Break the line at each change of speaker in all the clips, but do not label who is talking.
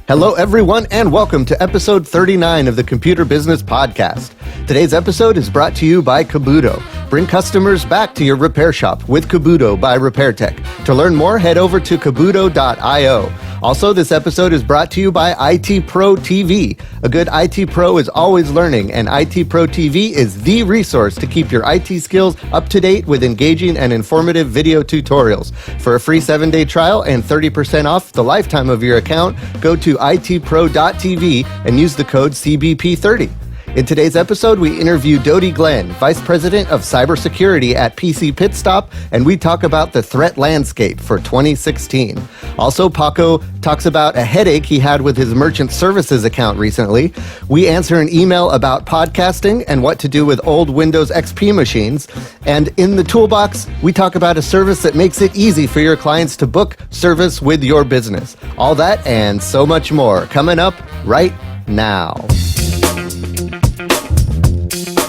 Hello, everyone, and welcome to episode 39 of the Computer Business Podcast. Today's episode is brought to you by Kabuto. Bring customers back to your repair shop with Kabuto by RepairTech. To learn more, head over to kabuto.io. Also, this episode is brought to you by IT Pro TV. A good IT Pro is always learning, and IT Pro TV is the resource to keep your IT skills up to date with engaging and informative video tutorials. For a free 7-day trial and 30% off the lifetime of your account, go to itpro.tv and use the code CBP30. In today's episode, we interview Dodi Glenn, Vice President of Cybersecurity at PC Pitstop, and we talk about the threat landscape for 2016. Also, Paco talks about a headache he had with his merchant services account recently. We answer an email about podcasting and what to do with old Windows XP machines. And in the toolbox, we talk about a service that makes it easy for your clients to book service with your business. All that and so much more coming up right now.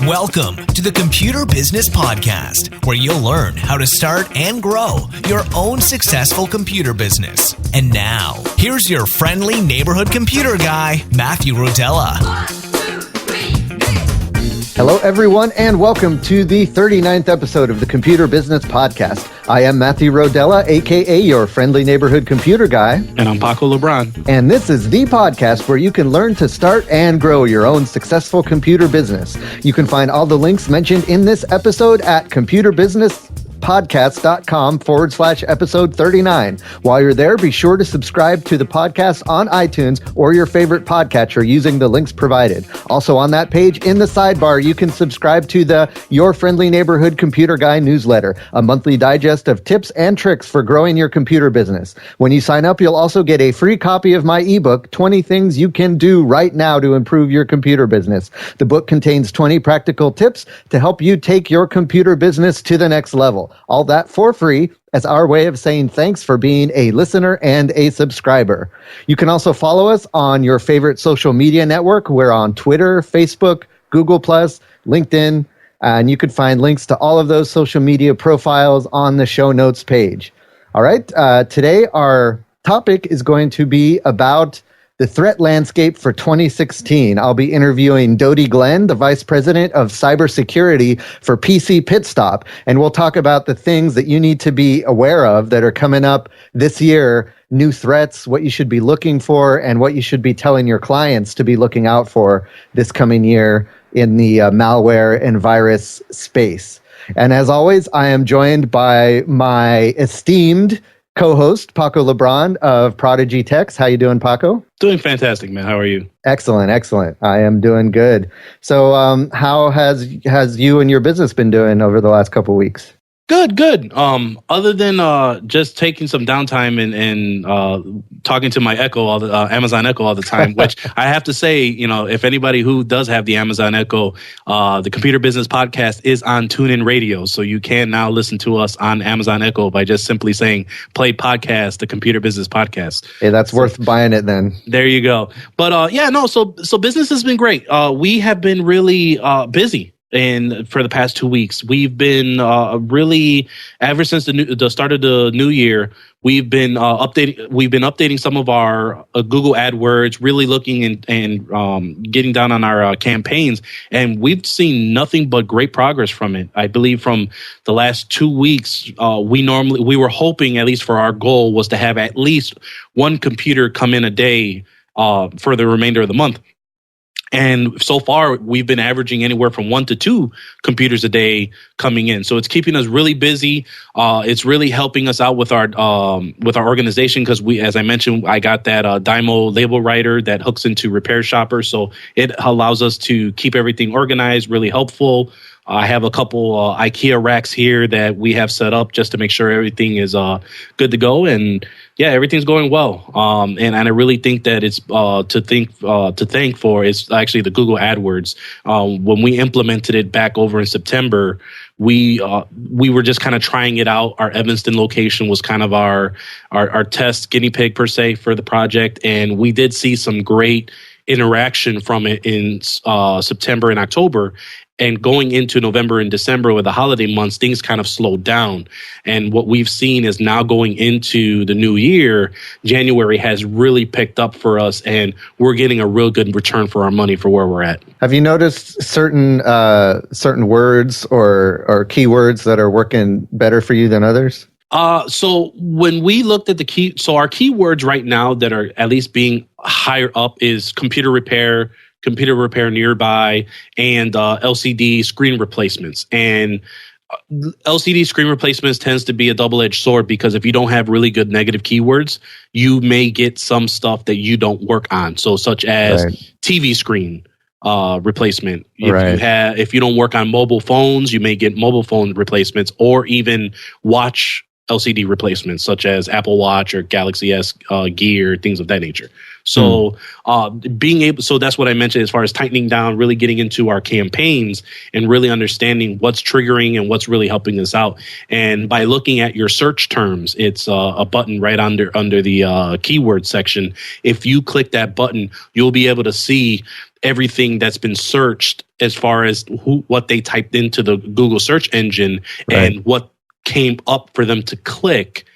Welcome to the Computer Business Podcast, where you'll learn how to start and grow your own successful computer business. And now, here's your friendly neighborhood computer guy, Matthew Rodella.
Hello, everyone, and welcome to the 39th episode of the Computer Business Podcast. I am Matthew Rodella, a.k.a. your friendly neighborhood computer guy.
And I'm Paco LeBron.
And this is the podcast where you can learn to start and grow your own successful computer business. You can find all the links mentioned in this episode at computerbusinesspodcast.com/episode 39. While you're there, be sure to subscribe to the podcast on iTunes or your favorite podcatcher using the links provided. Also on that page in the sidebar, you can subscribe to the Your Friendly Neighborhood Computer Guy newsletter, a monthly digest of tips and tricks for growing your computer business. When you sign up, you'll also get a free copy of my ebook, 20 Things You Can Do Right Now to Improve Your Computer Business. The book contains 20 practical tips to help you take your computer business to the next level. All that for free as our way of saying thanks for being a listener and a subscriber. You can also follow us on your favorite social media network. We're on Twitter, Facebook, Google+, LinkedIn, and you can find links to all of those social media profiles on the show notes page. All right, today our topic is going to be about the threat landscape for 2016. I'll be interviewing Dodi Glenn, the Vice President of Cybersecurity for PC Pitstop, and we'll talk about the things that you need to be aware of that are coming up this year, new threats, what you should be looking for, and what you should be telling your clients to be looking out for this coming year in the malware and virus space. And as always, I am joined by my esteemed co-host, Paco LeBron of Prodigy Techs. How you doing, Paco?
Doing fantastic, man. How are you?
Excellent, excellent. I am doing good. So how has you and your business been doing over the last couple of weeks?
Good. Other than just taking some downtime and talking to my Echo, Amazon Echo all the time, which I have to say, if anybody who does have the Amazon Echo, the Computer Business Podcast is on TuneIn Radio, so you can now listen to us on Amazon Echo by just simply saying "Play Podcast," the Computer Business Podcast.
Hey, that's worth buying it then.
There you go. But so business has been great. We have been really busy. And for the past 2 weeks, we've been really, ever since the start of the new year, we've been updating some of our Google AdWords, really looking and getting down on our campaigns, and we've seen nothing but great progress from it. I believe from the last 2 weeks, we were hoping, at least for our goal, was to have at least one computer come in a day for the remainder of the month. And so far, we've been averaging anywhere from 1 to 2 computers a day coming in. So it's keeping us really busy. It's really helping us out with our organization because as I mentioned, I got that Dymo label writer that hooks into Repair Shopper. So it allows us to keep everything organized, really helpful. I have a couple IKEA racks here that we have set up just to make sure everything is good to go. And yeah, everything's going well. And I really think that it's to thank for is actually the Google AdWords. When we implemented it back over in September, we were just kind of trying it out. Our Evanston location was kind of our test guinea pig per se for the project, and we did see some great interaction from it in September and October. And going into November and December with the holiday months, things kind of slowed down. And what we've seen is now going into the new year, January has really picked up for us, and we're getting a real good return for our money for where we're at.
Have you noticed certain words or keywords that are working better for you than others?
So when we looked at our keywords right now that are at least being higher up is computer repair nearby, and LCD screen replacements. And LCD screen replacements tends to be a double-edged sword, because if you don't have really good negative keywords, you may get some stuff that you don't work on. So such as TV screen replacement. If you don't work on mobile phones, you may get mobile phone replacements, or even watch LCD replacements, such as Apple Watch or Galaxy S Gear, things of that nature. So so that's what I mentioned as far as tightening down, really getting into our campaigns and really understanding what's triggering and what's really helping us out. And by looking at your search terms, it's a button right under the keyword section. If you click that button, you'll be able to see everything that's been searched as far as what they typed into the Google search engine and what came up for them to click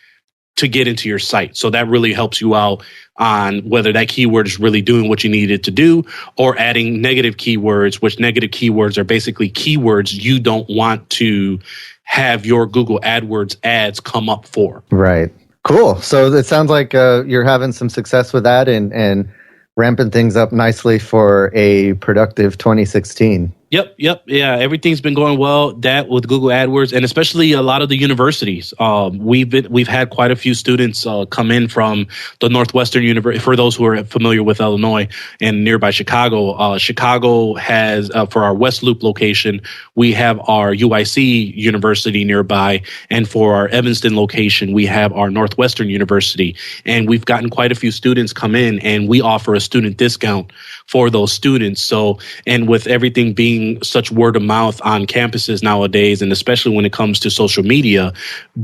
to get into your site. So that really helps you out on whether that keyword is really doing what you need it to do, or adding negative keywords, which negative keywords are basically keywords you don't want to have your Google AdWords ads come up for.
Right. Cool. So it sounds like you're having some success with that and ramping things up nicely for a productive 2016.
Yep. Yeah, everything's been going well. That with Google AdWords, and especially a lot of the universities. We've had quite a few students come in from the Northwestern University. For those who are familiar with Illinois and nearby Chicago, Chicago has for our West Loop location, we have our UIC University nearby, and for our Evanston location, we have our Northwestern University. And we've gotten quite a few students come in, and we offer a student discount for those students. So, and with everything being such word of mouth on campuses nowadays, and especially when it comes to social media,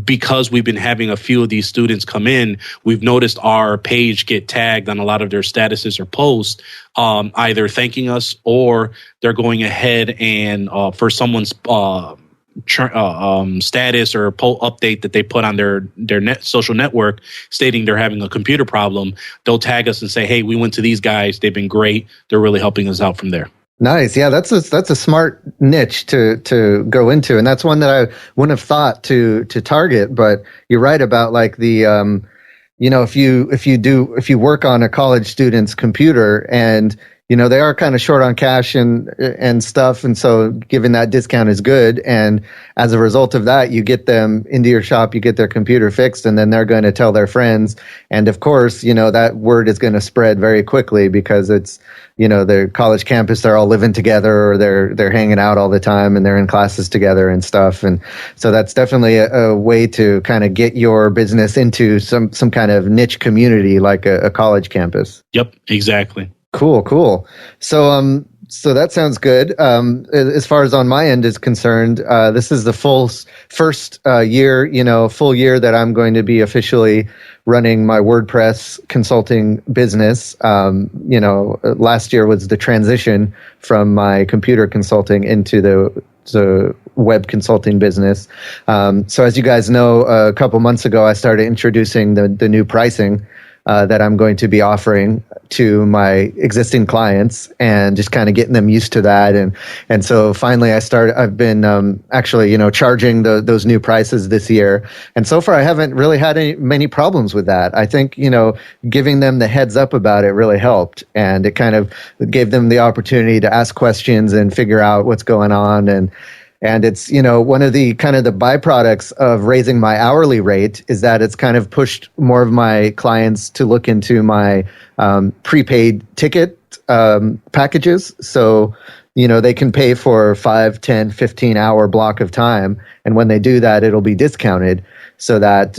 because we've been having a few of these students come in, we've noticed our page get tagged on a lot of their statuses or posts, either thanking us, or they're going ahead and for someone's status or update that they put on their social network stating they're having a computer problem, they'll tag us and say, hey, we went to these guys, they've been great, they're really helping us out from there.
Nice. Yeah, that's a smart niche to go into, and that's one that I wouldn't have thought to target. But you're right about like the if you work on a college student's computer, and they are kind of short on cash and stuff, and so giving that discount is good. And as a result of that, you get them into your shop, you get their computer fixed, and then they're going to tell their friends. And of course, that word is going to spread very quickly, because it's their college campus, they're all living together, or they're hanging out all the time, and they're in classes together and stuff. And so that's definitely a way to kind of get your business into some kind of niche community like a college campus.
Yep, exactly.
Cool. So that sounds good. As far as on my end is concerned, this is the first year, full year that I'm going to be officially running my WordPress consulting business. Last year was the transition from my computer consulting into the web consulting business. So as you guys know, a couple months ago, I started introducing the new pricing that I'm going to be offering to my existing clients, and just kind of getting them used to that. And so finally I've been actually, charging those new prices this year. And so far I haven't really had many problems with that. I think, giving them the heads up about it really helped. And it kind of gave them the opportunity to ask questions and figure out what's going on. And it's, one of the kind of the byproducts of raising my hourly rate is that it's kind of pushed more of my clients to look into my prepaid ticket packages. So, they can pay for 5, 10, 15 hour block of time. And when they do that, it'll be discounted so that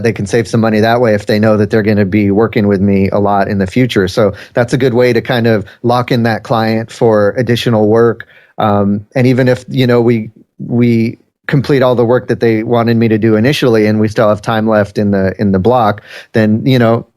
they can save some money that way if they know that they're going to be working with me a lot in the future. So that's a good way to kind of lock in that client for additional work. And even if, we complete all the work that they wanted me to do initially, and we still have time left in the block, then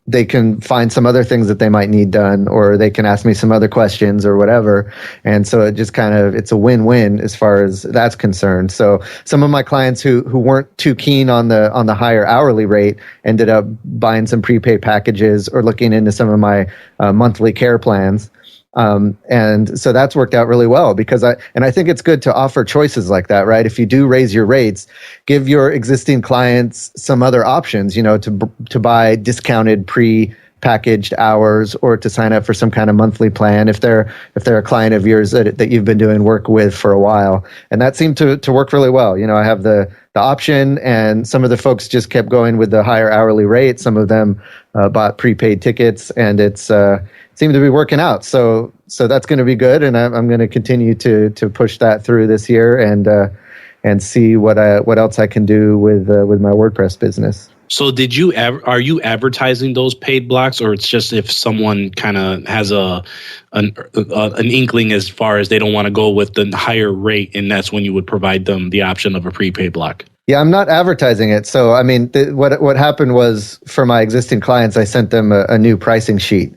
they can find some other things that they might need done, or they can ask me some other questions or whatever. And so it just it's a win-win as far as that's concerned. So some of my clients who weren't too keen on the higher hourly rate ended up buying some prepaid packages or looking into some of my monthly care plans. And so that's worked out really well because I think it's good to offer choices like that, right? If you do raise your rates, give your existing clients some other options, to buy discounted pre-packaged hours or to sign up for some kind of monthly plan if they're a client of yours that you've been doing work with for a while. And that seemed to work really well. I have the option, and some of the folks just kept going with the higher hourly rate. Some of them bought prepaid tickets, and it's seemed to be working out. So that's going to be good, and I'm going to continue to push that through this year and see what else I can do with my WordPress business.
So are you advertising those paid blocks, or it's just if someone kind of has an inkling as far as they don't want to go with the higher rate, and that's when you would provide them the option of a prepaid block?
Yeah, I'm not advertising it. So, I mean, what happened was for my existing clients, I sent them a new pricing sheet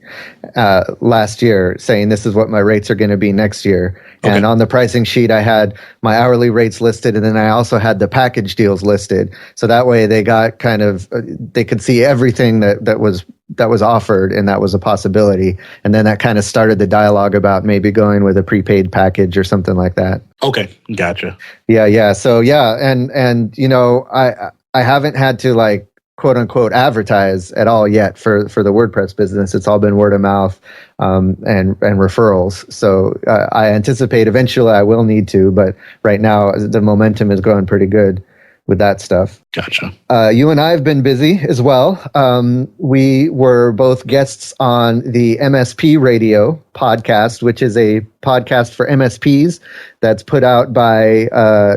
last year saying this is what my rates are going to be next year. Okay. And on the pricing sheet, I had my hourly rates listed, and then I also had the package deals listed. So that way they got they could see everything that was offered, and that was a possibility. And then that kind of started the dialogue about maybe going with a prepaid package or something like that.
Okay, gotcha.
Yeah. So and I haven't had to quote unquote advertise at all yet for the WordPress business. It's all been word of mouth and referrals. So I anticipate eventually I will need to, but right now the momentum is going pretty good with that stuff.
Gotcha.
You and I have been busy as well. We were both guests on the MSP Radio podcast, which is a podcast for MSPs that's put out by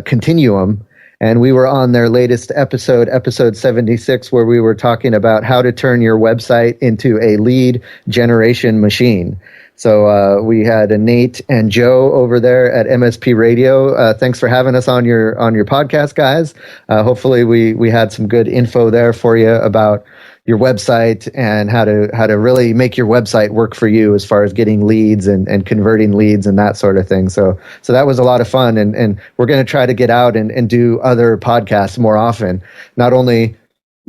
Continuum. And we were on their latest episode 76, where we were talking about how to turn your website into a lead generation machine. So we had Nate and Joe over there at MSP Radio. Thanks for having us on your podcast, guys. Hopefully we had some good info there for you about your website and how to really make your website work for you as far as getting leads and converting leads and that sort of thing. So that was a lot of fun, and we're going to try to get out and do other podcasts more often. Not only,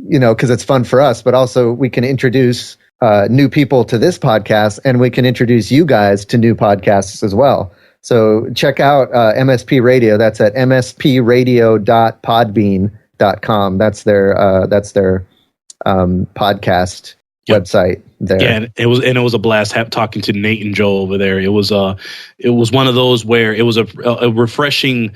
because it's fun for us, but also we can introduce new people to this podcast, and we can introduce you guys to new podcasts as well. So check out MSP Radio. That's at mspradio.podbean.com. That's their podcast website there.
Yeah, and it was a blast talking to Nate and Joe over there. It was one of those where it was a refreshing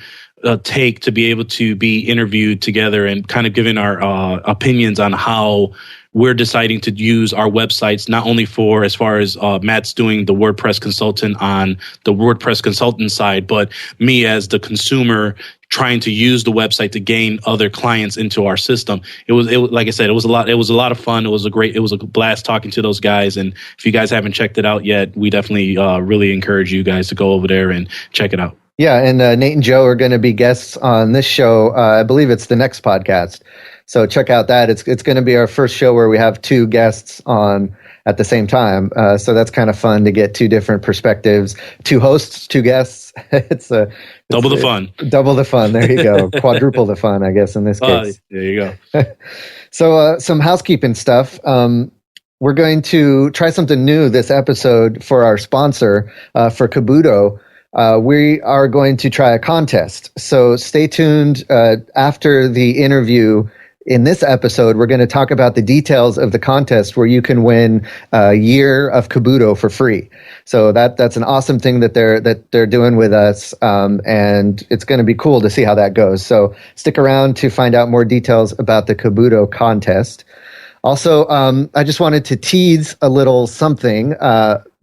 take to be able to be interviewed together and kind of giving our opinions on how we're deciding to use our websites, not only for as far as Matt's doing the WordPress consultant on the WordPress consultant side, but me as the consumer trying to use the website to gain other clients into our system. It was like I said, it was a lot of fun. It was a blast talking to those guys. And if you guys haven't checked it out yet, we definitely really encourage you guys to go over there and check it out.
Yeah, and Nate and Joe are going to be guests on this show. I believe it's the next podcast. So check out that. It's going to be our first show where we have two guests on at the same time. So that's kind of fun to get two different perspectives, two hosts, two guests. It's
double the fun.
Double the fun. There you go. Quadruple the fun, I guess, in this case.
There you go.
So some housekeeping stuff. We're going to try something new this episode for our sponsor, for Kabuto. We are going to try a contest. So stay tuned after the interview. In this episode, we're going to talk about the details of the contest where you can win a year of Kabuto for free. So that's an awesome thing that they're doing with us, and it's going to be cool to see how that goes. So stick around to find out more details about the Kabuto contest. Also, I just wanted to tease a little something.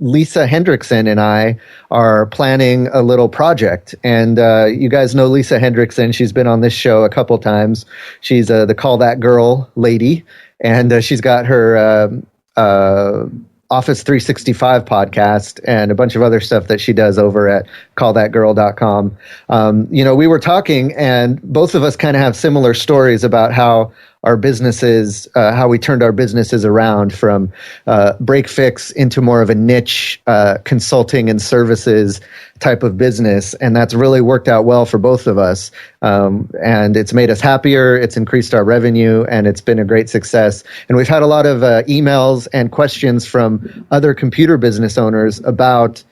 Lisa Hendrickson and I are planning a little project, and you guys know Lisa Hendrickson. She's been on this show a couple times. She's the Call That Girl lady, and she's got her Office 365 podcast and a bunch of other stuff that she does over at callthatgirl.com. We were talking, and both of us kind of have similar stories about how our businesses, how we turned our businesses around from break fix into more of a niche consulting and services type of business. And that's really worked out well for both of us. And it's made us happier. It's increased our revenue, and it's been a great success. And we've had a lot of emails and questions from other computer business owners about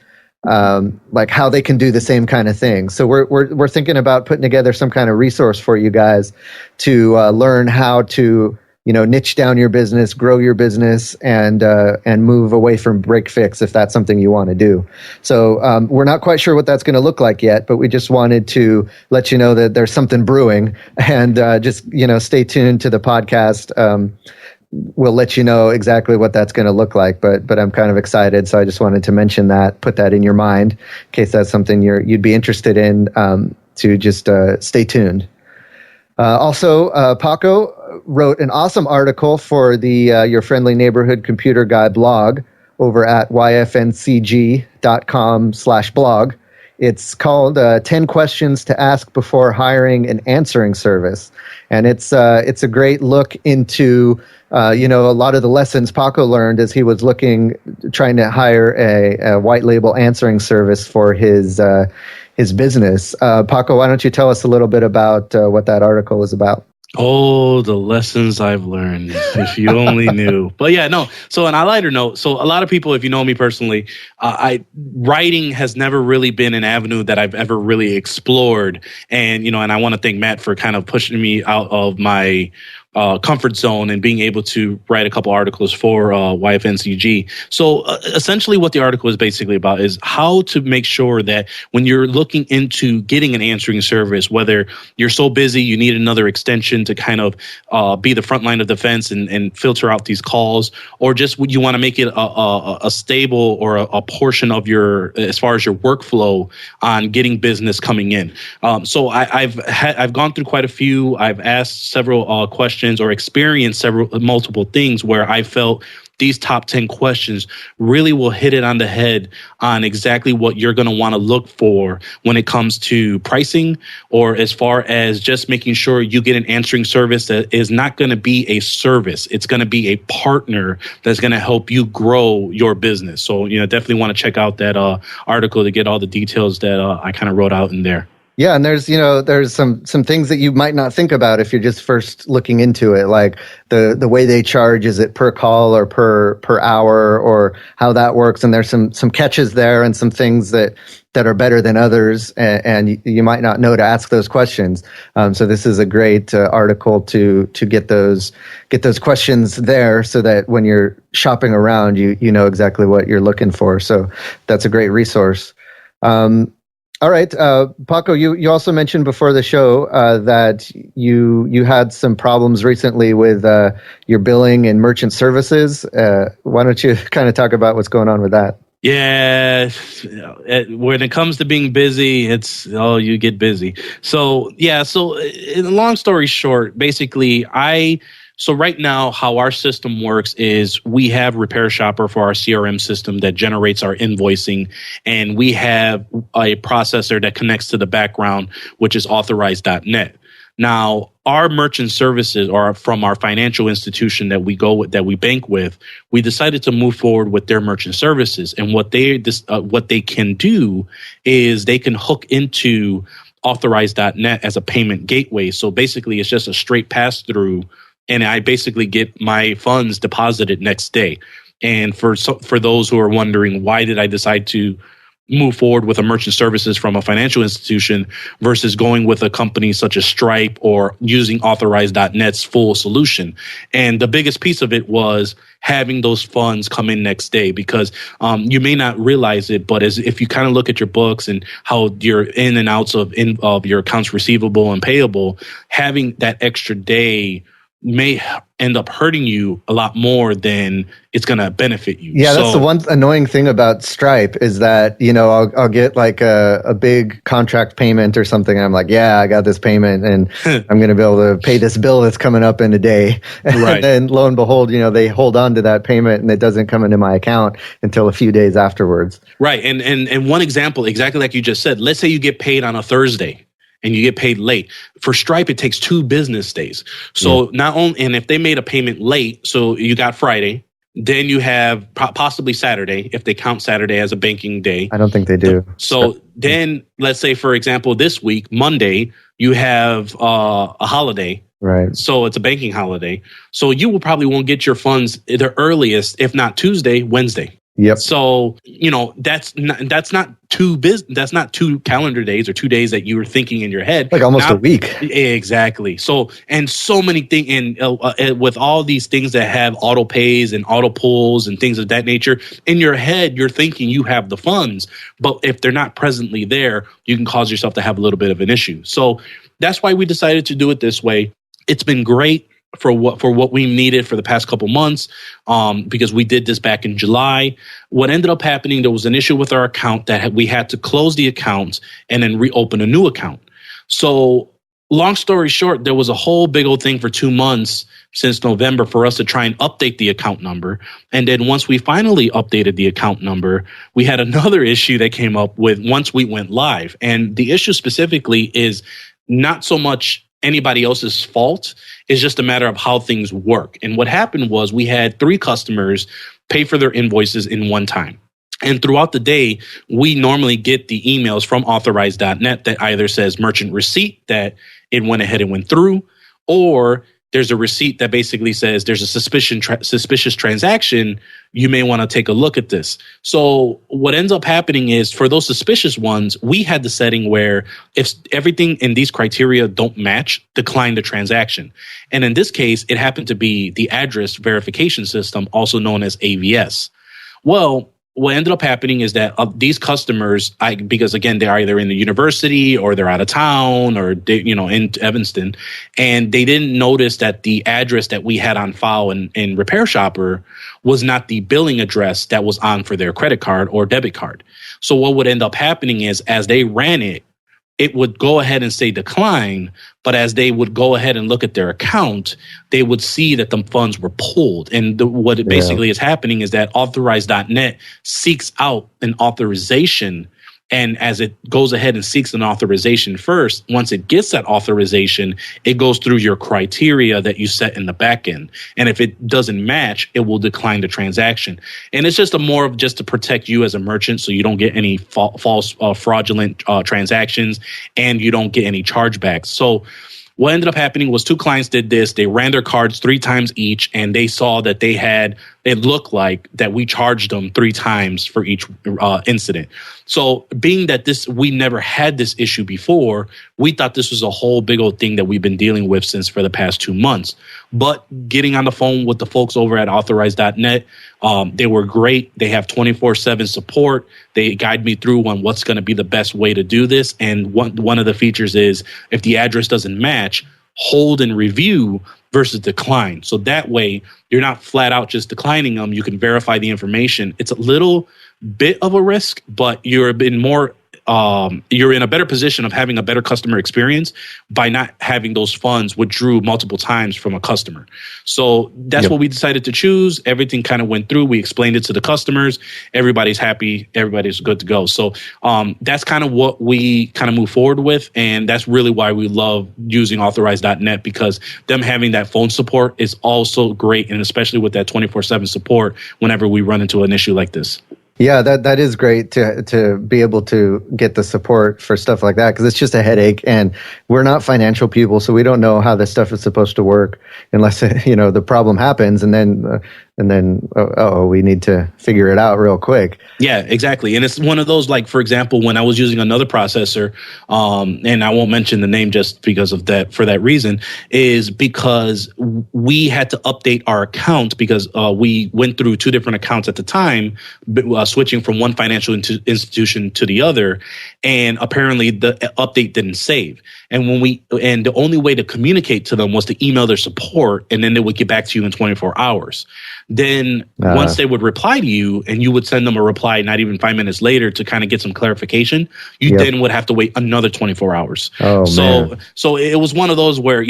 like how they can do the same kind of thing. So we're thinking about putting together some kind of resource for you guys to learn how to niche down your business, grow your business, and move away from break fix if that's something you want to do. So we're not quite sure what that's going to look like yet, but we just wanted to let you know that there's something brewing, and just stay tuned to the podcast. We'll let you know exactly what that's going to look like, but I'm kind of excited, so I just wanted to mention that, put that in your mind in case that's something you'd be interested in. To just stay tuned. Also, Paco wrote an awesome article for the Your Friendly Neighborhood Computer Guy blog over at yfncg.com/blog. It's called 10 Questions to Ask Before Hiring an Answering Service. And it's a great look into a lot of the lessons Paco learned as he was trying to hire a white label answering service for his business. Paco, why don't you tell us a little bit about what that article was about?
Oh, the lessons I've learned, if you only knew. But yeah, no. So on a lighter note, so a lot of people, if you know me personally, writing has never really been an avenue that I've ever really explored. And, and I want to thank Matt for kind of pushing me out of my comfort zone and being able to write a couple articles for YFNCG. So essentially what the article is basically about is how to make sure that when you're looking into getting an answering service, whether you're so busy, you need another extension to kind of be the front line of defense and filter out these calls, or just you want to make it a stable or a portion of as far as your workflow on getting business coming in. So I've gone through quite a few. I've asked several questions or experienced multiple things where I felt these top 10 questions really will hit it on the head on exactly what you're going to want to look for when it comes to pricing, or as far as just making sure you get an answering service that is not going to be a service. It's going to be a partner that's going to help you grow your business. So, definitely want to check out that article to get all the details that I kind of wrote out in there.
Yeah, and there's some things that you might not think about if you're just first looking into it, like the way they charge. Is it per call or per hour, or how that works? And there's some catches there and some things that are better than others, and you might not know to ask those questions. So this is a great article to get those questions there, so that when you're shopping around, you know exactly what you're looking for. So that's a great resource. All right, Paco, you also mentioned before the show that you had some problems recently with your billing and merchant services. Why don't you kind of talk about what's going on with that?
Yeah, when it comes to being busy, you get busy. So in long story short, basically So right now, how our system works is we have Repair Shopper for our CRM system that generates our invoicing, and we have a processor that connects to the background, which is authorized.net. Now, our merchant services are from our financial institution that we bank with. We decided to move forward with their merchant services, and what they can do is they can hook into authorized.net as a payment gateway. So basically, it's just a straight pass through, and I basically get my funds deposited next day. And for those who are wondering, why did I decide to move forward with a merchant services from a financial institution versus going with a company such as Stripe or using authorized.net's full solution? And the biggest piece of it was having those funds come in next day, because you may not realize it, but if you kind of look at your books and how your in and outs of your accounts receivable and payable, having that extra day may end up hurting you a lot more than it's going to benefit you.
Yeah, that's the one annoying thing about Stripe is that, I'll get like a big contract payment or something. And I'm like, yeah, I got this payment and I'm going to be able to pay this bill that's coming up in a day.
Right.
And then lo and behold, they hold on to that payment and it doesn't come into my account until a few days afterwards.
Right. And one example, exactly like you just said, let's say you get paid on a Thursday and you get paid late. For Stripe, it takes 2 business days. So not only, and if they made a payment late, so you got Friday, then you have possibly Saturday, if they count Saturday as a banking day.
I don't think they do.
So then let's say, for example, this week, Monday, you have a holiday.
Right.
So it's a banking holiday. So you will probably won't get your funds the earliest, if not Tuesday, Wednesday.
Yep.
So, that's not 2 calendar days or 2 days that you were thinking in your head.
Like almost a week.
Exactly. So, and so many things, and with all these things that have auto pays and auto pulls and things of that nature, in your head, you're thinking you have the funds, but if they're not presently there, you can cause yourself to have a little bit of an issue. So that's why we decided to do it this way. It's been great for what we needed for the past couple months, because we did this back in July. What ended up happening, there was an issue with our account that we had to close the account and then reopen a new account. So long story short, there was a whole big old thing for 2 months since November for us to try and update the account number. And then once we finally updated the account number, we had another issue that came up with once we went live. And the issue specifically is not so much anybody else's fault. It's just a matter of how things work. And what happened was we had 3 customers pay for their invoices in one time. And throughout the day, we normally get the emails from Authorize.net that either says merchant receipt, that it went ahead and went through, or there's a receipt that basically says there's a suspicious transaction. You may want to take a look at this. So what ends up happening is for those suspicious ones, we had the setting where if everything in these criteria don't match, decline the transaction. And in this case, it happened to be the address verification system, also known as AVS. Well, what ended up happening is that these customers, because again, they're either in the university or they're out of town or in Evanston, and they didn't notice that the address that we had on file in Repair Shopper was not the billing address that was on for their credit card or debit card. So what would end up happening is as they ran it, it would go ahead and say decline, but as they would go ahead and look at their account, they would see that the funds were pulled. And what it basically is happening is that Authorize.net seeks out an authorization. And as it goes ahead and seeks an authorization first, once it gets that authorization, it goes through your criteria that you set in the back end. And if it doesn't match, it will decline the transaction. And it's just more of just to protect you as a merchant so you don't get any false fraudulent transactions and you don't get any chargebacks. So what ended up happening was 2 clients did this. They ran their cards 3 times each, and they saw that it looked like that we charged them 3 times for each incident. So being that we never had this issue before, we thought this was a whole big old thing that we've been dealing with since for the past 2 months. But getting on the phone with the folks over at Authorize.net, they were great. They have 24/7 support. They guide me through on what's going to be the best way to do this. And one of the features is if the address doesn't match, hold and review versus decline. So that way you're not flat out just declining them. You can verify the information. It's a little bit of a risk, but you're in a better position of having a better customer experience by not having those funds withdrew multiple times from a customer. So that's what we decided to choose. Everything kind of went through. We explained it to the customers. Everybody's happy. Everybody's good to go. So that's kind of what we kind of move forward with. And that's really why we love using Authorize.net, because them having that phone support is also great. And especially with that 24/7 support whenever we run into an issue like this.
Yeah, that is great to be able to get the support for stuff like that, because it's just a headache, and we're not financial people, so we don't know how this stuff is supposed to work unless the problem happens, and then and then we need to figure it out real quick.
Yeah, exactly. And it's one of those, like, for example, when I was using another processor, and I won't mention the name just because of that, for that reason, is because we had to update our account because we went through two different accounts at the time, switching from one financial institution to the other. And apparently the update didn't save. And the only way to communicate to them was to email their support, and then they would get back to you in 24 hours. Then once they would reply to you and you would send them a reply, not even 5 minutes later, to kind of get some clarification, you then would have to wait another 24 hours. So it was one of those where,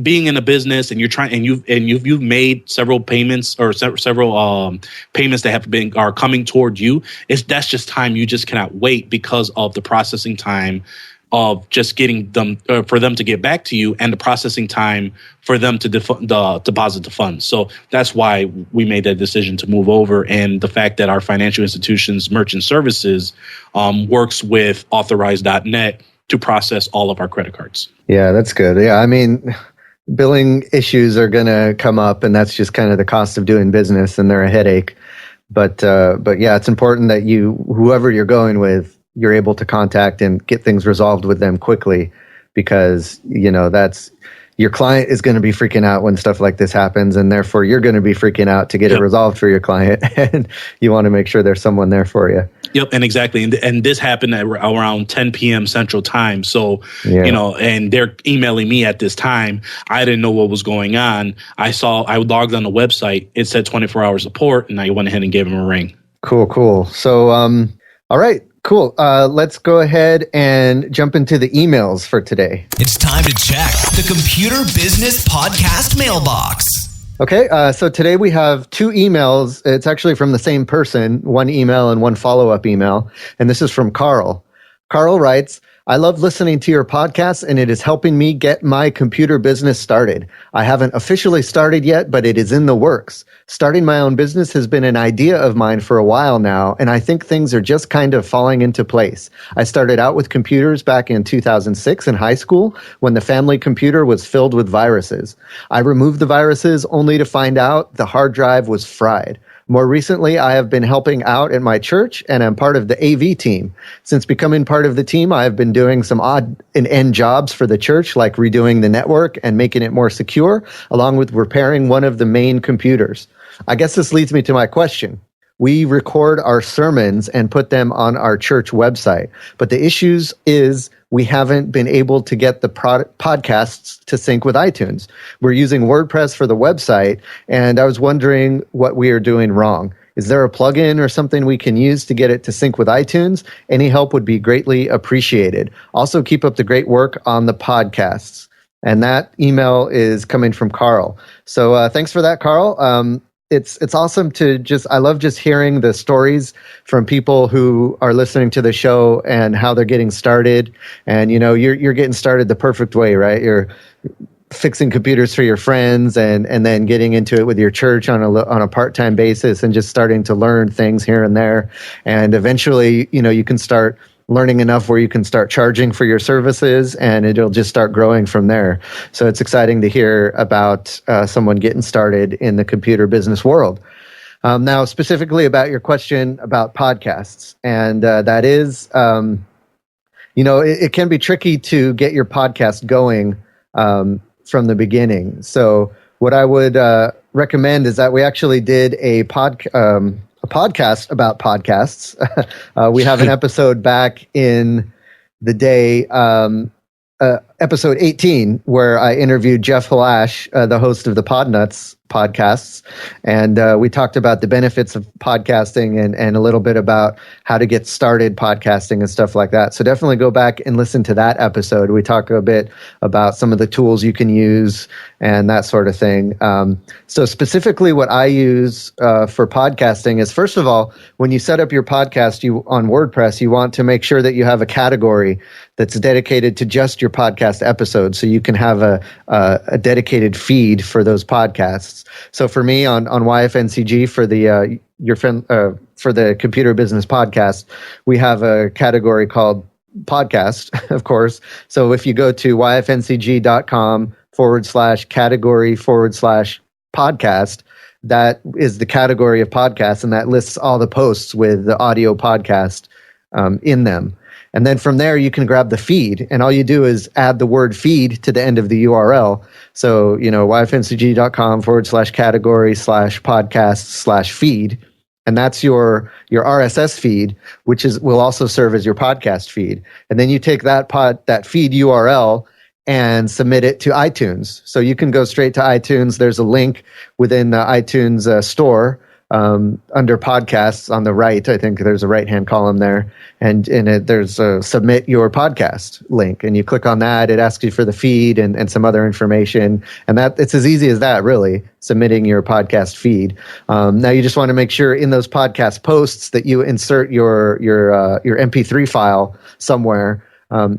being in a business and you're trying, and you've made several payments or several payments that are coming toward you. That's just time you just cannot wait because of the processing time of just getting them for them to get back to you, and the processing time for them to deposit the funds. So that's why we made that decision to move over, and the fact that our financial institutions merchant services works with Authorize.net to process all of our credit cards.
Yeah, that's good. Yeah, I mean, billing issues are going to come up, and that's just kind of the cost of doing business, and they're a headache. But yeah, it's important that whoever you're going with, you're able to contact and get things resolved with them quickly, because that's your client is going to be freaking out when stuff like this happens, and therefore you're going to be freaking out to get it resolved for your client, and you want to make sure there's someone there for you.
Yep, and exactly, and this happened at around 10 p.m. Central Time. So and they're emailing me at this time. I didn't know what was going on. I logged on the website. It said 24-hour support, and I went ahead and gave them a ring.
Cool. So, all right. Cool. Let's go ahead and jump into the emails for today.
It's time to check the Computer Business Podcast mailbox.
Okay, so today we have two emails. It's actually from the same person, one email and one follow-up email. And this is from Carl. Carl writes, I love listening to your podcast, and it is helping me get my computer business started. I haven't officially started yet, but it is in the works. Starting my own business has been an idea of mine for a while now, and I think things are just kind of falling into place. I started out with computers back in 2006 in high school when the family computer was filled with viruses. I removed the viruses only to find out the hard drive was fried. More recently, I have been helping out at my church, and I'm part of the AV team. Since becoming part of the team, I have been doing some odd and end jobs for the church, like redoing the network and making it more secure, along with repairing one of the main computers. I guess this leads me to my question. We record our sermons and put them on our church website, but the issues is we haven't been able to get the podcasts to sync with iTunes. We're using WordPress for the website, and I was wondering what we are doing wrong. Is there a plugin or something we can use to get it to sync with iTunes? Any help would be greatly appreciated. Also, keep up the great work on the podcasts. And that email is coming from Carl. So thanks for that, Carl. It's awesome to I love just hearing the stories from people who are listening to the show and how they're getting started. And, you're getting started the perfect way, right? You're fixing computers for your friends and then getting into it with your church on a part-time basis and just starting to learn things here and there. And eventually, you can start learning enough where you can start charging for your services, and it'll just start growing from there. So it's exciting to hear about someone getting started in the computer business world. Now, specifically about your question about podcasts, and that is, it can be tricky to get your podcast going from the beginning. So what I would recommend is that we actually did a podcast about podcasts. We have an episode back in the day, episode 18, where I interviewed Jeff Halash, the host of the Podnuts podcasts. And we talked about the benefits of podcasting and a little bit about how to get started podcasting and stuff like that. So definitely go back and listen to that episode. We talk a bit about some of the tools you can use and that sort of thing. So specifically what I use for podcasting is, first of all, when you set up your podcast on WordPress, you want to make sure that you have a category that's dedicated to just your podcast episodes, so you can have a dedicated feed for those podcasts. So for me on YFNCG for the for the Computer Business Podcast, we have a category called podcast, of course. So if you go to yfncg.com/category/podcast, that is the category of podcast, and that lists all the posts with the audio podcast in them. And then from there, you can grab the feed, and all you do is add the word feed to the end of the URL. So, yfmcg.com/category/podcast/feed. And that's your RSS feed, which will also serve as your podcast feed. And then you take that feed URL and submit it to iTunes. So you can go straight to iTunes. There's a link within the iTunes store under podcasts on the right. I think there's a right-hand column there. And in it, there's a submit your podcast link. And you click on that. It asks you for the feed and some other information. And it's as easy as that, really, submitting your podcast feed. Now, you just want to make sure in those podcast posts that you insert your MP3 file somewhere.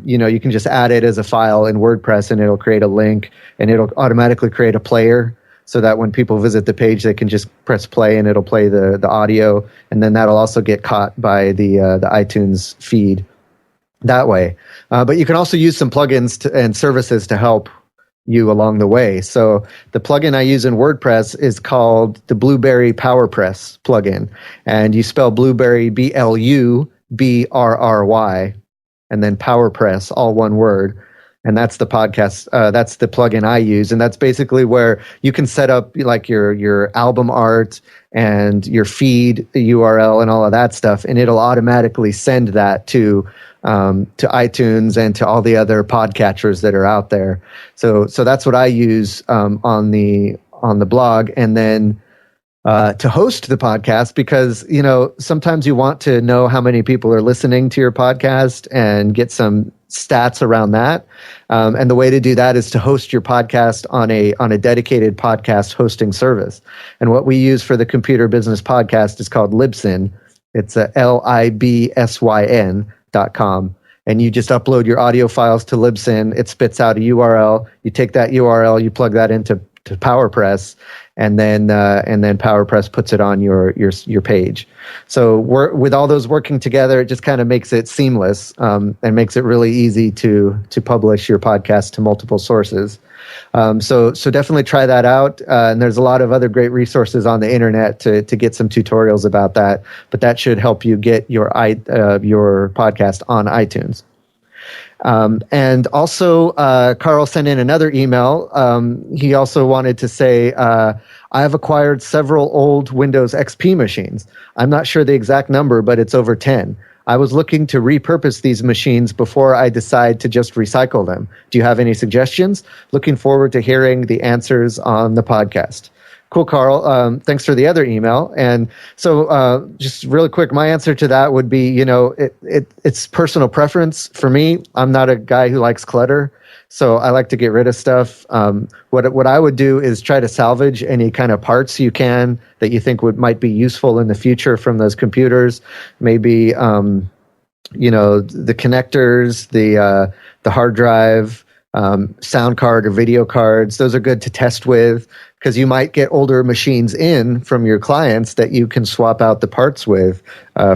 You can just add it as a file in WordPress, and it'll create a link, and it'll automatically create a player so that when people visit the page, they can just press play and it'll play the audio, and then that'll also get caught by the iTunes feed that way. But you can also use some plugins and services to help you along the way. So the plugin I use in WordPress is called the Blueberry PowerPress plugin, and you spell Blueberry BLUBRRY, and then PowerPress, all one word. And that's the podcast. That's the plugin I use, and that's basically where you can set up like your album art and your feed, the URL, and all of that stuff, and it'll automatically send that to iTunes and to all the other podcatchers that are out there. So that's what I use on the blog, and then to host the podcast, because sometimes you want to know how many people are listening to your podcast and get some stats around that. And the way to do that is to host your podcast on a dedicated podcast hosting service. And what we use for the Computer Business Podcast is called Libsyn. It's LIBSYN.com. And you just upload your audio files to Libsyn. It spits out a URL. You take that URL, you plug that into PowerPress, and then PowerPress puts it on your page. So with all those working together, it just kind of makes it seamless and makes it really easy to publish your podcast to multiple sources. So definitely try that out. And there's a lot of other great resources on the internet to get some tutorials about that. But that should help you get your podcast on iTunes. And also, Carl sent in another email. He also wanted to say, I have acquired several old Windows XP machines. I'm not sure the exact number, but it's over 10. I was looking to repurpose these machines before I decide to just recycle them. Do you have any suggestions? Looking forward to hearing the answers on the podcast. Cool, Carl. Thanks for the other email. And so just really quick, my answer to that would be, it's personal preference. For me, I'm not a guy who likes clutter, so I like to get rid of stuff. What I would do is try to salvage any kind of parts you can that you think might be useful in the future from those computers. Maybe, the connectors, the hard drive, sound card or video cards. Those are good to test with, because you might get older machines in from your clients that you can swap out the parts with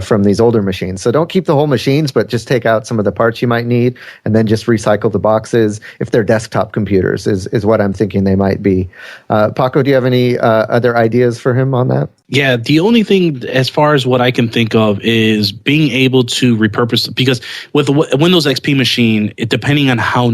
from these older machines. So don't keep the whole machines, but just take out some of the parts you might need, and then just recycle the boxes if they're desktop computers is what I'm thinking they might be. Paco, do you have any other ideas for him on that?
Yeah, the only thing as far as what I can think of is being able to repurpose, because with the Windows XP machine, depending on how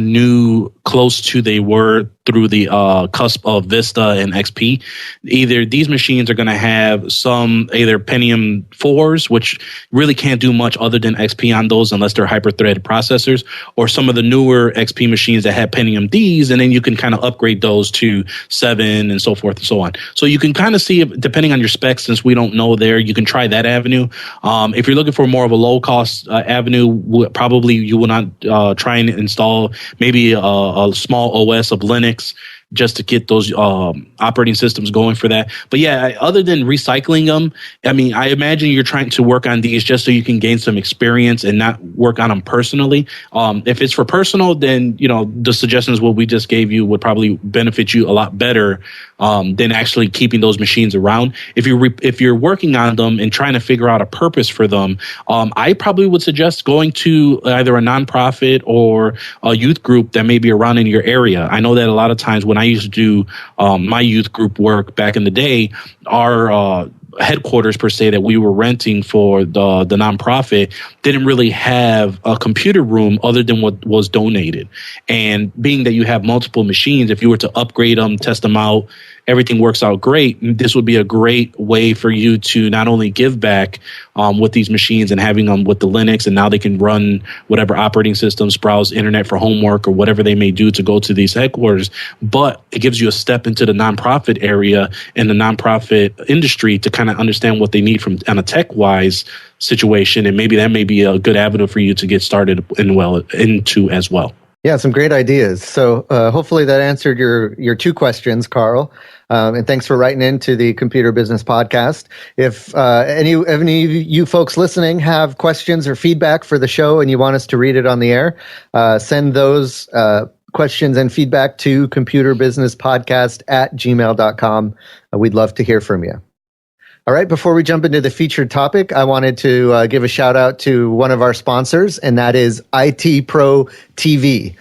close to they were through the cusp of Vista and XP, either these machines are going to have some either Pentium 4s, which really can't do much other than XP on those unless they're hyper-threaded processors, or some of the newer XP machines that have Pentium Ds, and then you can kind of upgrade those to 7 and so forth and so on. So you can kind of see, depending on your specs, since we don't know there, you can try that avenue. If you're looking for more of a low-cost avenue, probably you will not try and install maybe a small OS of Linux just to get those operating systems going for that. But yeah, other than recycling them, I mean, I imagine you're trying to work on these just so you can gain some experience and not work on them personally. If it's for personal, then, the suggestions what we just gave you would probably benefit you a lot better than actually keeping those machines around. If you're working on them and trying to figure out a purpose for them, I probably would suggest going to either a nonprofit or a youth group that may be around in your area. I know that a lot of times when I I used to do my youth group work back in the day, our headquarters per se that we were renting for the nonprofit didn't really have a computer room other than what was donated. And being that you have multiple machines, if you were to upgrade them, test them out, everything works out great. This would be a great way for you to not only give back with these machines and having them with the Linux, and now they can run whatever operating systems, browse internet for homework or whatever they may do to go to these headquarters, but it gives you a step into the nonprofit area and the nonprofit industry to kind of understand what they need from on a tech-wise situation, and maybe that may be a good avenue for you to get started into as well.
Yeah, some great ideas. So hopefully that answered your two questions, Carl. And thanks for writing into the Computer Business Podcast. If any of you folks listening have questions or feedback for the show and you want us to read it on the air, send those questions and feedback to computerbusinesspodcast@gmail.com. We'd love to hear from you. All right, before we jump into the featured topic, I wanted to give a shout out to one of our sponsors, and that is IT Pro TV.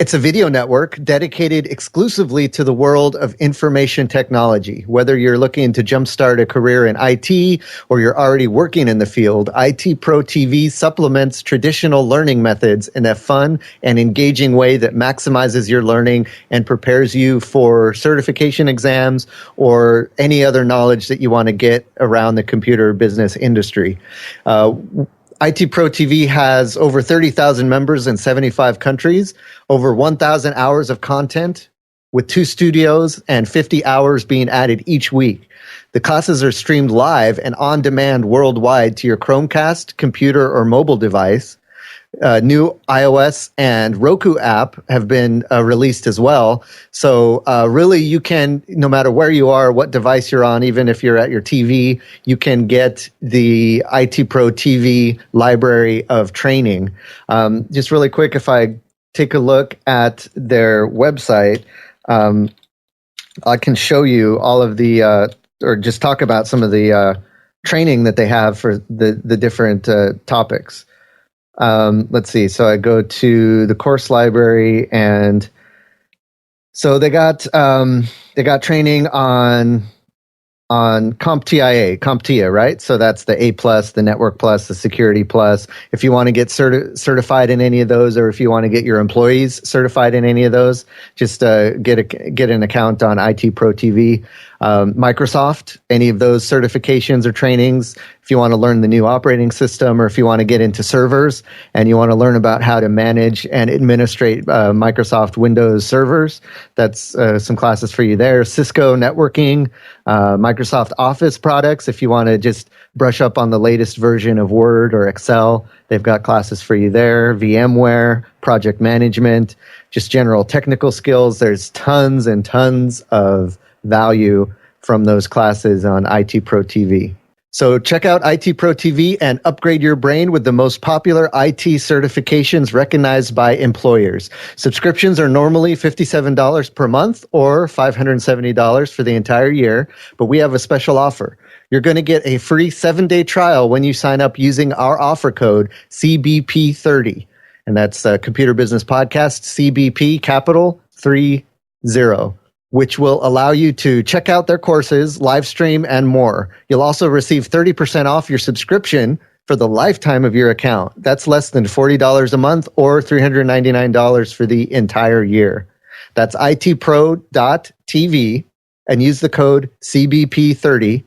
It's a video network dedicated exclusively to the world of information technology. Whether you're looking to jumpstart a career in IT or you're already working in the field, IT Pro TV supplements traditional learning methods in a fun and engaging way that maximizes your learning and prepares you for certification exams or any other knowledge that you want to get around the computer business industry. IT Pro TV has over 30,000 members in 75 countries, over 1,000 hours of content with 2 studios and 50 hours being added each week. The classes are streamed live and on demand worldwide to your Chromecast, computer, or mobile device. New iOS and Roku app have been released as well. So really you can, no matter where you are, what device you're on, even if you're at your TV, you can get the IT Pro TV library of training. Just really quick, if I take a look at their website, I can show you all of the, or just talk about some of the training that they have for the different topics. Let's see. So I go to the course library, and so they got training on CompTIA, right? So that's the A+, the Network Plus, the Security Plus. If you want to get certified in any of those, or if you want to get your employees certified in any of those, just get an account on IT Pro TV. Microsoft, any of those certifications or trainings, if you want to learn the new operating system, or if you want to get into servers and you want to learn about how to manage and administrate Microsoft Windows servers, that's some classes for you there. Cisco networking, Microsoft Office products, if you want to just brush up on the latest version of Word or Excel, they've got classes for you there. VMware, project management, just general technical skills. There's tons and tons of value from those classes on IT Pro TV. So check out IT Pro TV and upgrade your brain with the most popular IT certifications recognized by employers. Subscriptions are normally $57 per month or $570 for the entire year, but we have a special offer. You're going to get a free 7-day trial when you sign up using our offer code CBP30. And that's Computer Business Podcast, CBP capital 30. Which will allow you to check out their courses, live stream, and more. You'll also receive 30% off your subscription for the lifetime of your account. That's less than $40 a month or $399 for the entire year. That's itpro.tv and use the code CBP30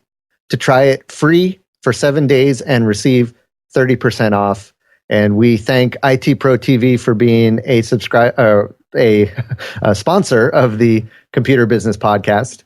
to try it free for 7 days and receive 30% off. And we thank IT Pro TV for being a sponsor of the Computer Business Podcast.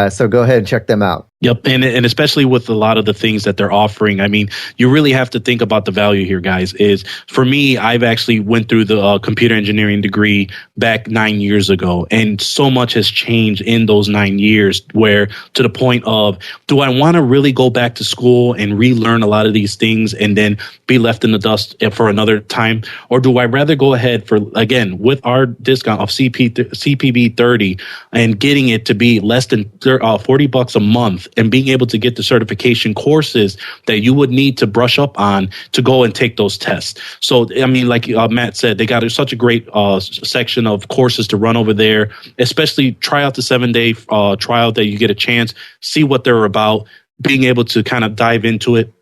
So go ahead and check them out.
Yep. And especially with a lot of the things that they're offering, I mean, you really have to think about the value here, guys. Is for me, I've actually went through the computer engineering degree back 9 years ago. And so much has changed in those 9 years, where to the point of, do I want to really go back to school and relearn a lot of these things and then be left in the dust for another time? Or do I rather go ahead for, again, with our discount of CPB 30 and getting it to be less than $40 a month with and being able to get the certification courses that you would need to brush up on to go and take those tests. So, I mean, like Matt said, they got such a great section of courses to run over there, especially try out the 7-day trial that you get a chance, see what they're about, being able to kind of dive into it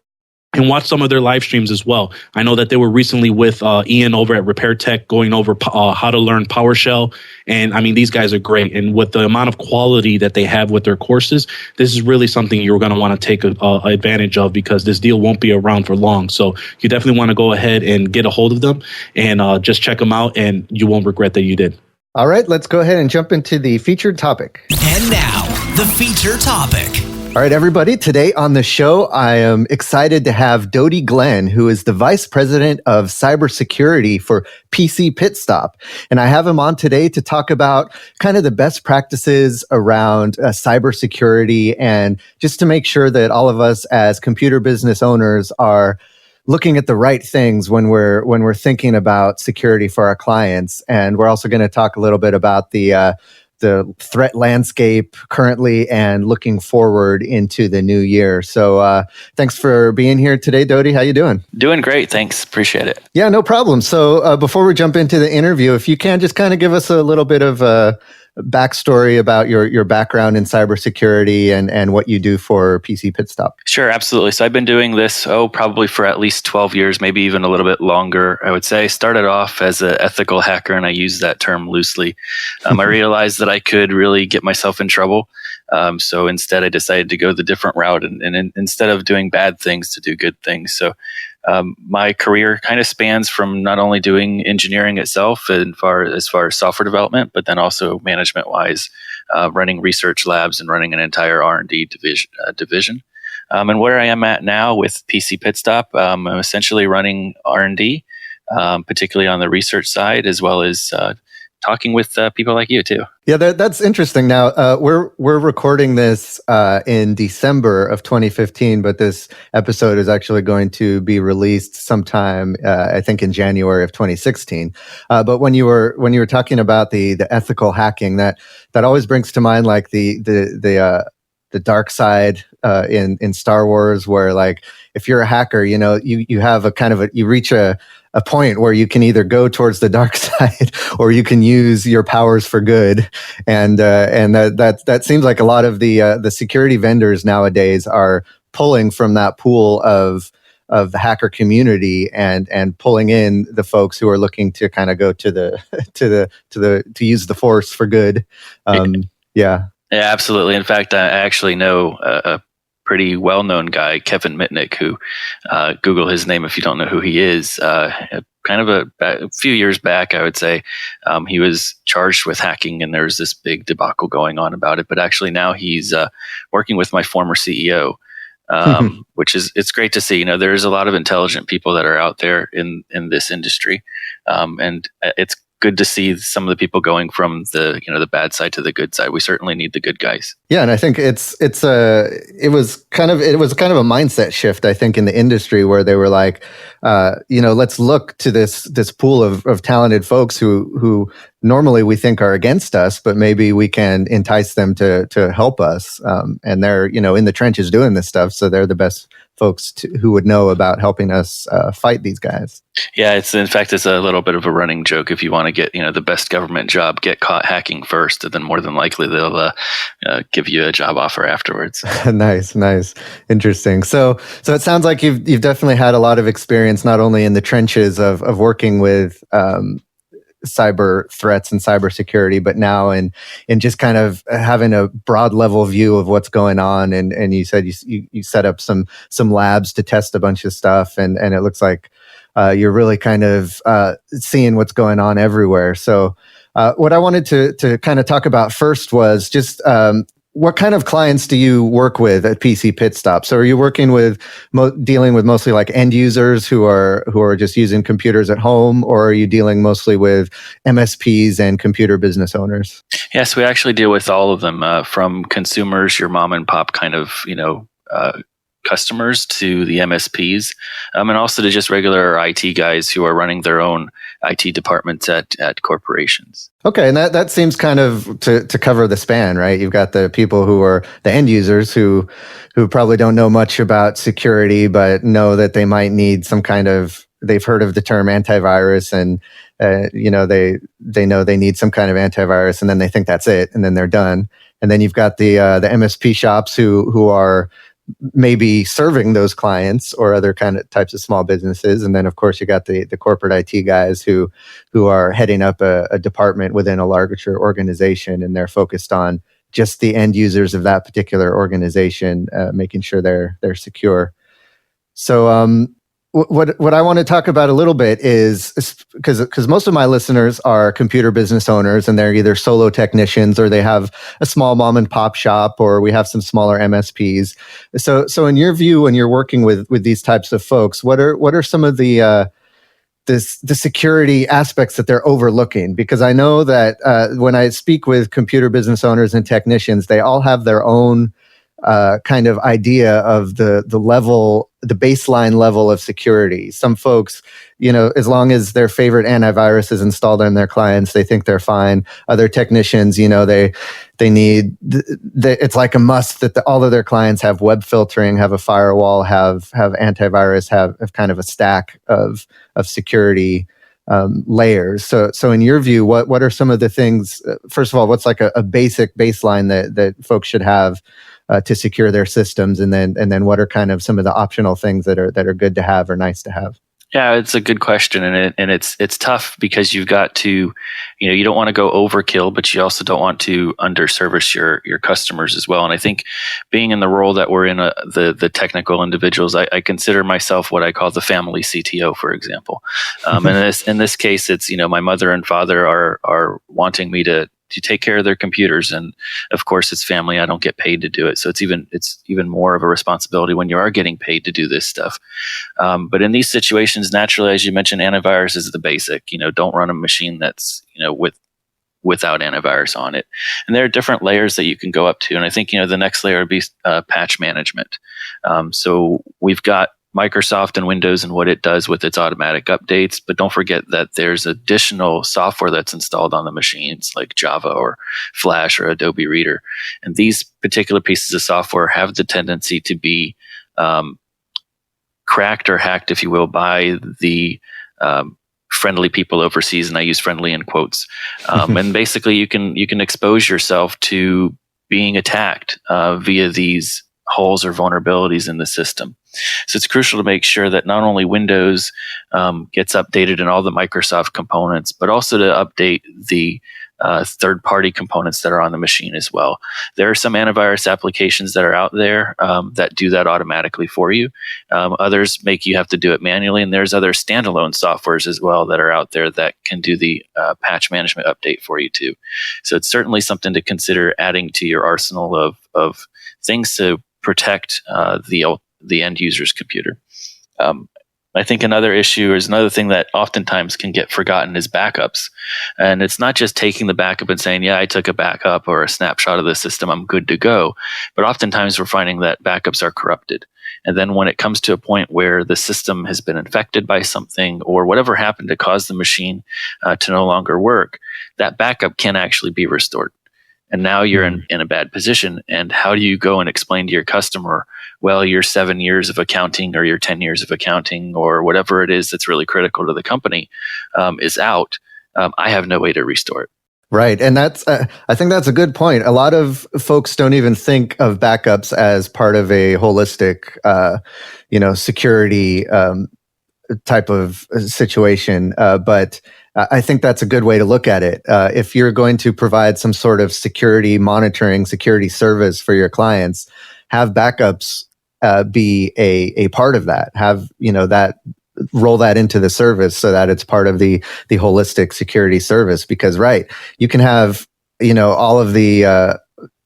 and watch some of their live streams as well. I know that they were recently with Ian over at Repair Tech going over how to learn PowerShell. And I mean, these guys are great. And with the amount of quality that they have with their courses, this is really something you're going to want to take advantage of, because this deal won't be around for long. So you definitely want to go ahead and get a hold of them and just check them out, and you won't regret that you did.
All right, let's go ahead and jump into the featured topic.
And now, the feature topic.
All right, everybody. Today on the show, I am excited to have Dodi Glenn, who is the Vice President of Cybersecurity for PC Pitstop. And I have him on today to talk about kind of the best practices around cybersecurity, and just to make sure that all of us as computer business owners are looking at the right things when we're thinking about security for our clients. And we're also going to talk a little bit about the threat landscape currently and looking forward into the new year. So thanks for being here today, Dodi. How you doing?
Doing great. Thanks. Appreciate it.
Yeah, no problem. So before we jump into the interview, if you can just kind of give us a little bit of backstory about your background in cybersecurity and what you do for PC Pitstop.
Sure, absolutely. So I've been doing this, probably for at least 12 years, maybe even a little bit longer, I would say. Started off as an ethical hacker, and I use that term loosely. I realized that I could really get myself in trouble. So instead, I decided to go the different route, and instead of doing bad things, to do good things. So my career kind of spans from not only doing engineering itself as far as software development, but then also management-wise, running research labs and running an entire R&D division. And where I am at now with PC Pitstop, I'm essentially running R&D, particularly on the research side, as well as talking with people like you too.
Yeah, that's interesting. Now we're recording this in December of 2015, but this episode is actually going to be released sometime, I think, in January of 2016. But when you were talking about the ethical hacking, that always brings to mind like the dark side in Star Wars, where like if you're a hacker, you have a kind of you reach a point where you can either go towards the dark side or you can use your powers for good, and that seems like a lot of the security vendors nowadays are pulling from that pool of the hacker community and pulling in the folks who are looking to kind of go to use the force for good. Yeah,
absolutely. In fact, I actually know a pretty well-known guy, Kevin Mitnick, who Google his name if you don't know who he is. Kind of a few years back, I would say, he was charged with hacking, and there's this big debacle going on about it. But actually now he's working with my former CEO, which is, it's great to see. There's a lot of intelligent people that are out there in this industry, and it's good to see some of the people going from the bad side to the good side. We certainly need the good guys.
Yeah, and I think it was kind of a mindset shift, I think, in the industry, where they were like, let's look to this pool of talented folks who normally we think are against us, but maybe we can entice them to help us. And they're in the trenches doing this stuff, so they're the best folks who would know about helping us fight these guys.
Yeah, it's a little bit of a running joke. If you want to get the best government job, get caught hacking first, and then more than likely they'll give you a job offer afterwards.
Nice, interesting. So it sounds like you've definitely had a lot of experience, not only in the trenches of working with cyber threats and cybersecurity, but now in just kind of having a broad level view of what's going on. And you said you set up some labs to test a bunch of stuff, and it looks like you're really kind of seeing what's going on everywhere. So what I wanted to kind of talk about first was just what kind of clients do you work with at PC Pitstop? So are you working with dealing with mostly like end users who are just using computers at home, or are you dealing mostly with MSPs and computer business owners?
Yes, we actually deal with all of them, from consumers, your mom and pop kind of customers to the MSPs, and also to just regular IT guys who are running their own IT departments at corporations.
Okay, and that seems kind of to cover the span, right? You've got the people who are the end users who probably don't know much about security, but know that they might need some kind of, they've heard of the term antivirus, and they know they need some kind of antivirus, and then they think that's it, and then they're done. And then you've got the MSP shops who are maybe serving those clients or other kind of types of small businesses. And then of course you got the corporate IT guys who are heading up a department within a larger organization, and they're focused on just the end users of that particular organization, making sure they're secure. So what I want to talk about a little bit is because most of my listeners are computer business owners, and they're either solo technicians or they have a small mom and pop shop, or we have some smaller MSPs. So in your view, when you're working with these types of folks, what are some of the security aspects that they're overlooking? Because I know that when I speak with computer business owners and technicians, they all have their own kind of idea of the level, the baseline level of security. Some folks, as long as their favorite antivirus is installed on their clients, they think they're fine. Other technicians, they need, it's like a must that all of their clients have web filtering, have a firewall, have antivirus, have kind of a stack of security layers. So in your view, what are some of the things, first of all, what's like a basic baseline that folks should have to secure their systems, and then what are kind of some of the optional things that are good to have or nice to have?
Yeah, it's a good question, and it's tough because you've got to, you don't want to go overkill, but you also don't want to underservice your customers as well. And I think being in the role that we're in, the technical individuals, I consider myself what I call the family CTO, for example. And in this case, it's my mother and father are wanting me to take care of their computers, and of course it's family. I don't get paid to do it, so it's even more of a responsibility when you are getting paid to do this stuff. But in these situations, naturally, as you mentioned, antivirus is the basic. Don't run a machine that's without antivirus on it. And there are different layers that you can go up to, and I think the next layer would be patch management. So we've got Microsoft and Windows and what it does with its automatic updates, but don't forget that there's additional software that's installed on the machines like Java or Flash or Adobe Reader. And these particular pieces of software have the tendency to be cracked or hacked, if you will, by the friendly people overseas, and I use friendly in quotes. And basically you can expose yourself to being attacked via these holes or vulnerabilities in the system. So it's crucial to make sure that not only Windows gets updated in all the Microsoft components, but also to update the third-party components that are on the machine as well. There are some antivirus applications that are out there that do that automatically for you. Others make you have to do it manually, and there's other standalone softwares as well that are out there that can do the patch management update for you too. So it's certainly something to consider adding to your arsenal of things to protect the end user's computer. I think another issue is another thing that oftentimes can get forgotten is backups. And it's not just taking the backup and saying, yeah, I took a backup or a snapshot of the system, I'm good to go. But oftentimes we're finding that backups are corrupted. And then when it comes to a point where the system has been infected by something or whatever happened to cause the machine to no longer work, that backup can actually be restored. And now you're in a bad position. And how do you go and explain to your customer, well, your 7 years of accounting or your 10 years of accounting or whatever it is that's really critical to the company is out. I have no way to restore it.
Right. And that's, I think that's a good point. A lot of folks don't even think of backups as part of a holistic, security type of situation. But I think that's a good way to look at it. If you're going to provide some sort of security monitoring, security service for your clients, have backups be a part of that. Have that, roll that into the service so that it's part of the holistic security service. Because you can have all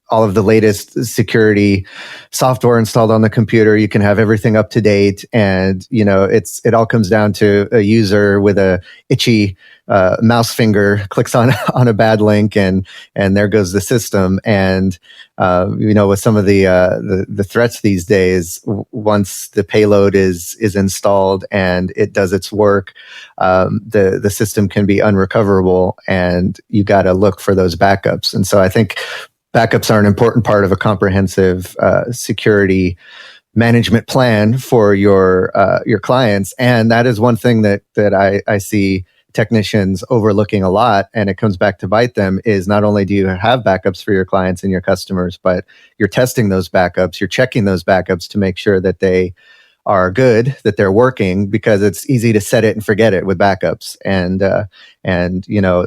all of the latest security software installed on the computer. You can have everything up to date, and it all comes down to a user with a itchy mouse finger clicks on a bad link, and there goes the system. And with some of the threats these days, once the payload is installed and it does its work, the system can be unrecoverable, and you got to look for those backups. And so I think backups are an important part of a comprehensive security management plan for your clients, and that is one thing that I see technicians overlooking a lot, and it comes back to bite them, is not only do you have backups for your clients and your customers, but you're testing those backups, you're checking those backups to make sure that they are good, that they're working, because it's easy to set it and forget it with backups. And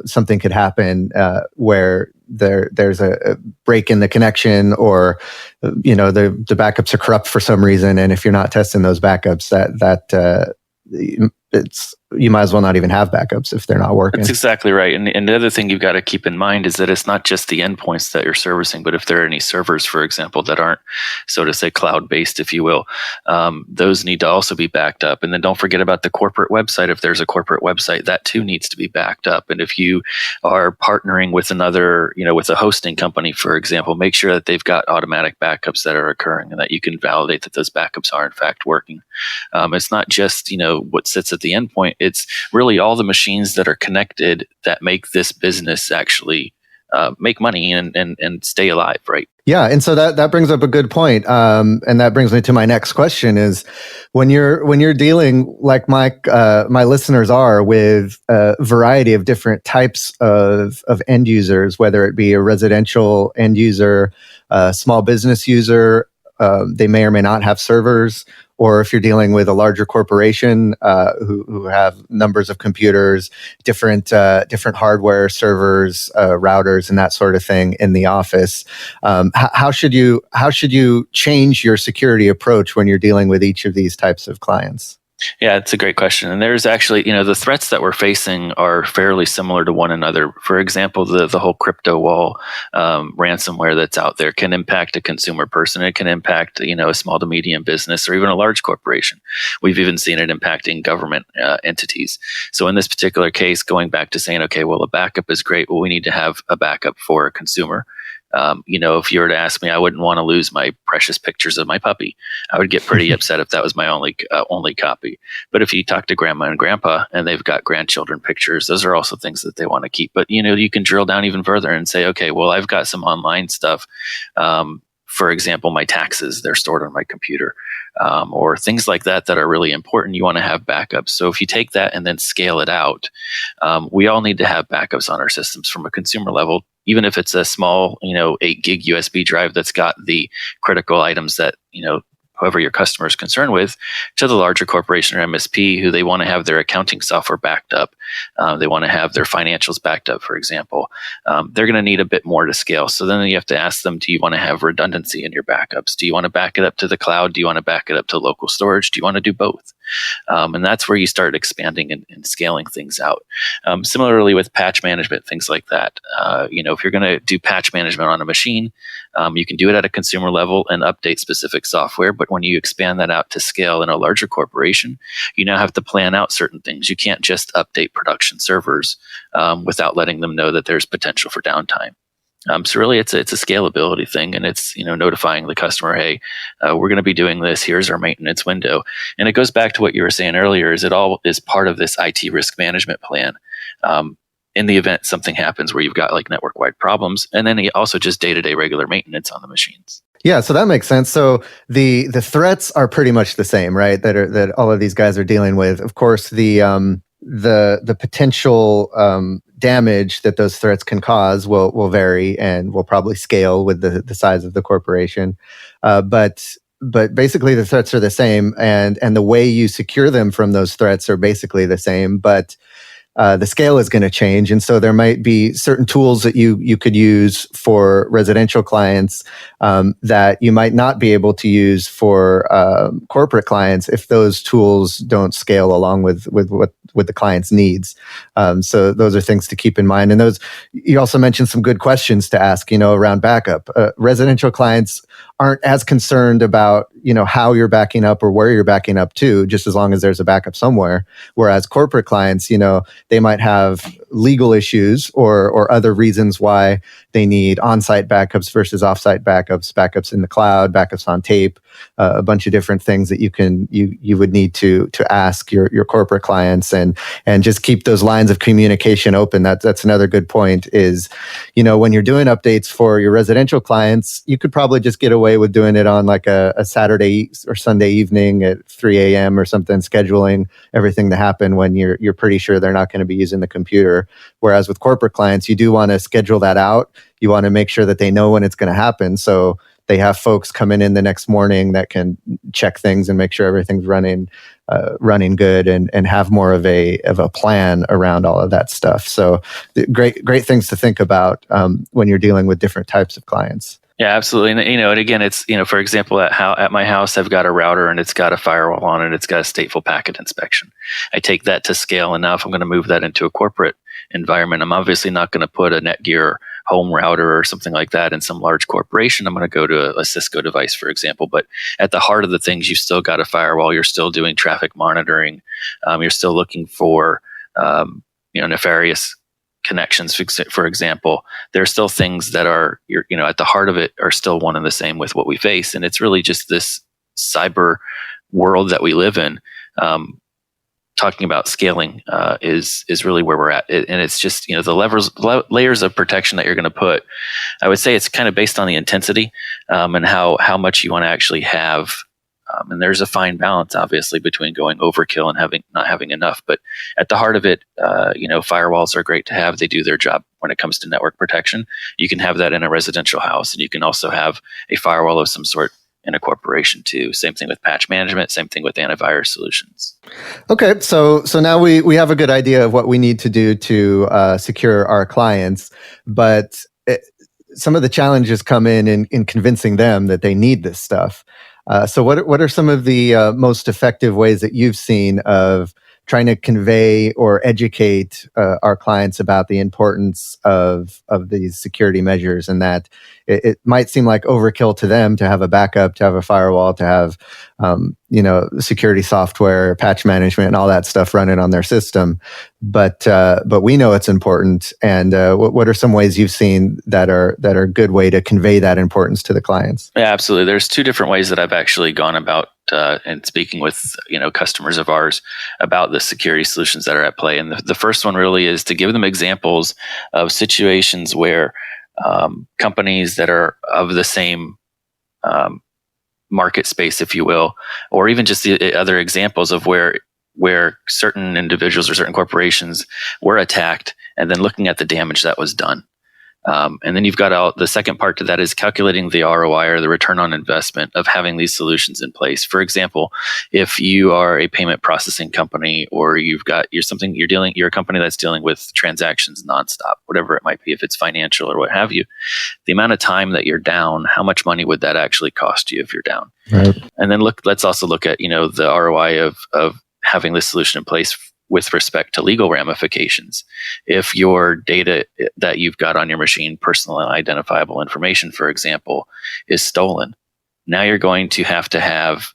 something could happen where there's a break in the connection, or the backups are corrupt for some reason, and if you're not testing those backups, you might as well not even have backups if they're not working.
That's exactly right. And the other thing you've got to keep in mind is that it's not just the endpoints that you're servicing, but if there are any servers, for example, that aren't, so to say, cloud-based, if you will, those need to also be backed up. And then don't forget about the corporate website. If there's a corporate website, that too needs to be backed up. And if you are partnering with another, with a hosting company, for example, make sure that they've got automatic backups that are occurring and that you can validate that those backups are in fact working. It's not just, what sits at the endpoint. It's really all the machines that are connected that make this business actually make money and stay alive, right?
Yeah, and so that brings up a good point, and that brings me to my next question: is when you're dealing, like my listeners are, with a variety of different types of end users, whether it be a residential end user, a small business user, they may or may not have servers, or if you're dealing with a larger corporation who have numbers of computers, different hardware, servers, routers, and that sort of thing in the office, how should you change your security approach when you're dealing with each of these types of clients?
Yeah, it's a great question. And there's actually, the threats that we're facing are fairly similar to one another. For example, the whole crypto wall ransomware that's out there can impact a consumer person. It can impact, a small to medium business or even a large corporation. We've even seen it impacting government entities. So in this particular case, going back to saying, okay, well, a backup is great. Well, we need to have a backup for a consumer. If you were to ask me, I wouldn't want to lose my precious pictures of my puppy. I would get pretty upset if that was my only copy. But if you talk to grandma and grandpa and they've got grandchildren pictures, those are also things that they want to keep. But, you can drill down even further and say, okay, well, I've got some online stuff. For example, my taxes, they're stored on my computer, or things like that are really important. You want to have backups. So if you take that and then scale it out, we all need to have backups on our systems from a consumer level, even if it's a small, 8 gig USB drive that's got the critical items that, whoever your customer is concerned with, to the larger corporation or MSP who they want to have their accounting software backed up. They want to have their financials backed up, for example. They're going to need a bit more to scale. So then you have to ask them, do you want to have redundancy in your backups? Do you want to back it up to the cloud? Do you want to back it up to local storage? Do you want to do both? And that's where you start expanding and scaling things out. Similarly with patch management, things like that. If you're going to do patch management on a machine, you can do it at a consumer level and update specific software. But when you expand that out to scale in a larger corporation, you now have to plan out certain things. You can't just update production servers without letting them know that there's potential for downtime. So really, it's a scalability thing, and it's notifying the customer, hey, we're going to be doing this. Here's our maintenance window, and it goes back to what you were saying earlier. Is it all is part of this IT risk management plan? In the event something happens where you've got like network-wide problems, and then also just day-to-day regular maintenance on the machines.
Yeah, so that makes sense. So the threats are pretty much the same, right? That all of these guys are dealing with. Of course, the potential damage that those threats can cause will vary and will probably scale with the size of the corporation. But basically, the threats are the same, and the way you secure them from those threats are basically the same. But the scale is going to change. And so there might be certain tools that you could use for residential clients that you might not be able to use for corporate clients if those tools don't scale along with the client's needs. So those are things to keep in mind. And those, you also mentioned some good questions to ask, around backup. Residential clients aren't as concerned about, how you're backing up or where you're backing up to, just as long as there's a backup somewhere. Whereas corporate clients, they might have legal issues or other reasons why they need on-site backups versus off-site backups in the cloud, backups on tape, a bunch of different things that you would need to ask your corporate clients and just keep those lines of communication open. That's another good point is, when you're doing updates for your residential clients, you could probably just get away with doing it on like a Saturday or Sunday evening at 3 a.m. or something, scheduling everything to happen when you're pretty sure they're not going to be using the computer. Whereas with corporate clients, you do want to schedule that out. You want to make sure that they know when it's going to happen. So they have folks coming in the next morning that can check things and make sure everything's running good and have more of a plan around all of that stuff. So great things to think about when you're dealing with different types of clients.
Yeah, absolutely. And again, it's, for example, at my house, I've got a router and it's got a firewall on it. It's got a stateful packet inspection. I take that to scale, and now if I'm going to move that into a corporate environment, I'm obviously not going to put a Netgear home router or something like that in some large corporation. I'm going to go to a Cisco device, for example. But at the heart of the things, you still got a firewall. You're still doing traffic monitoring. You're still looking for nefarious connections, for example. There are still things that are, at the heart of it are still one and the same with what we face. And it's really just this cyber world that we live in. Talking about scaling is really where we're at. And it's just, the layers of protection that you're going to put. I would say it's kind of based on the intensity and how much you want to actually have. And there's a fine balance, obviously, between going overkill and not having enough. But at the heart of it, firewalls are great to have. They do their job when it comes to network protection. You can have that in a residential house, and you can also have a firewall of some sort in a corporation too. Same thing with patch management. Same thing with antivirus solutions.
Okay, so now we have a good idea of what we need to do to secure our clients, but some of the challenges come in convincing them that they need this stuff. So what are some of the most effective ways that you've seen of trying to convey or educate our clients about the importance of these security measures, and that it might seem like overkill to them to have a backup, to have a firewall, to have security software, patch management, and all that stuff running on their system. But we know it's important. And what are some ways you've seen that are a good way to convey that importance to the clients?
Yeah, absolutely. There's two different ways that I've actually gone about and speaking with customers of ours about the security solutions that are at play. And the first one really is to give them examples of situations where companies that are of the same market space, if you will, or even just the other examples of where certain individuals or certain corporations were attacked, and then looking at the damage that was done. And then you've got the second part to that is calculating the ROI or the return on investment of having these solutions in place. For example, if you are a payment processing company, or you're a company that's dealing with transactions nonstop, whatever it might be, if it's financial or what have you, the amount of time that you're down, how much money would that actually cost you if you're down?
Right.
And then let's also look at, the ROI of having this solution in place with respect to legal ramifications. If your data that you've got on your machine, personal and identifiable information, for example, is stolen, now you're going to have,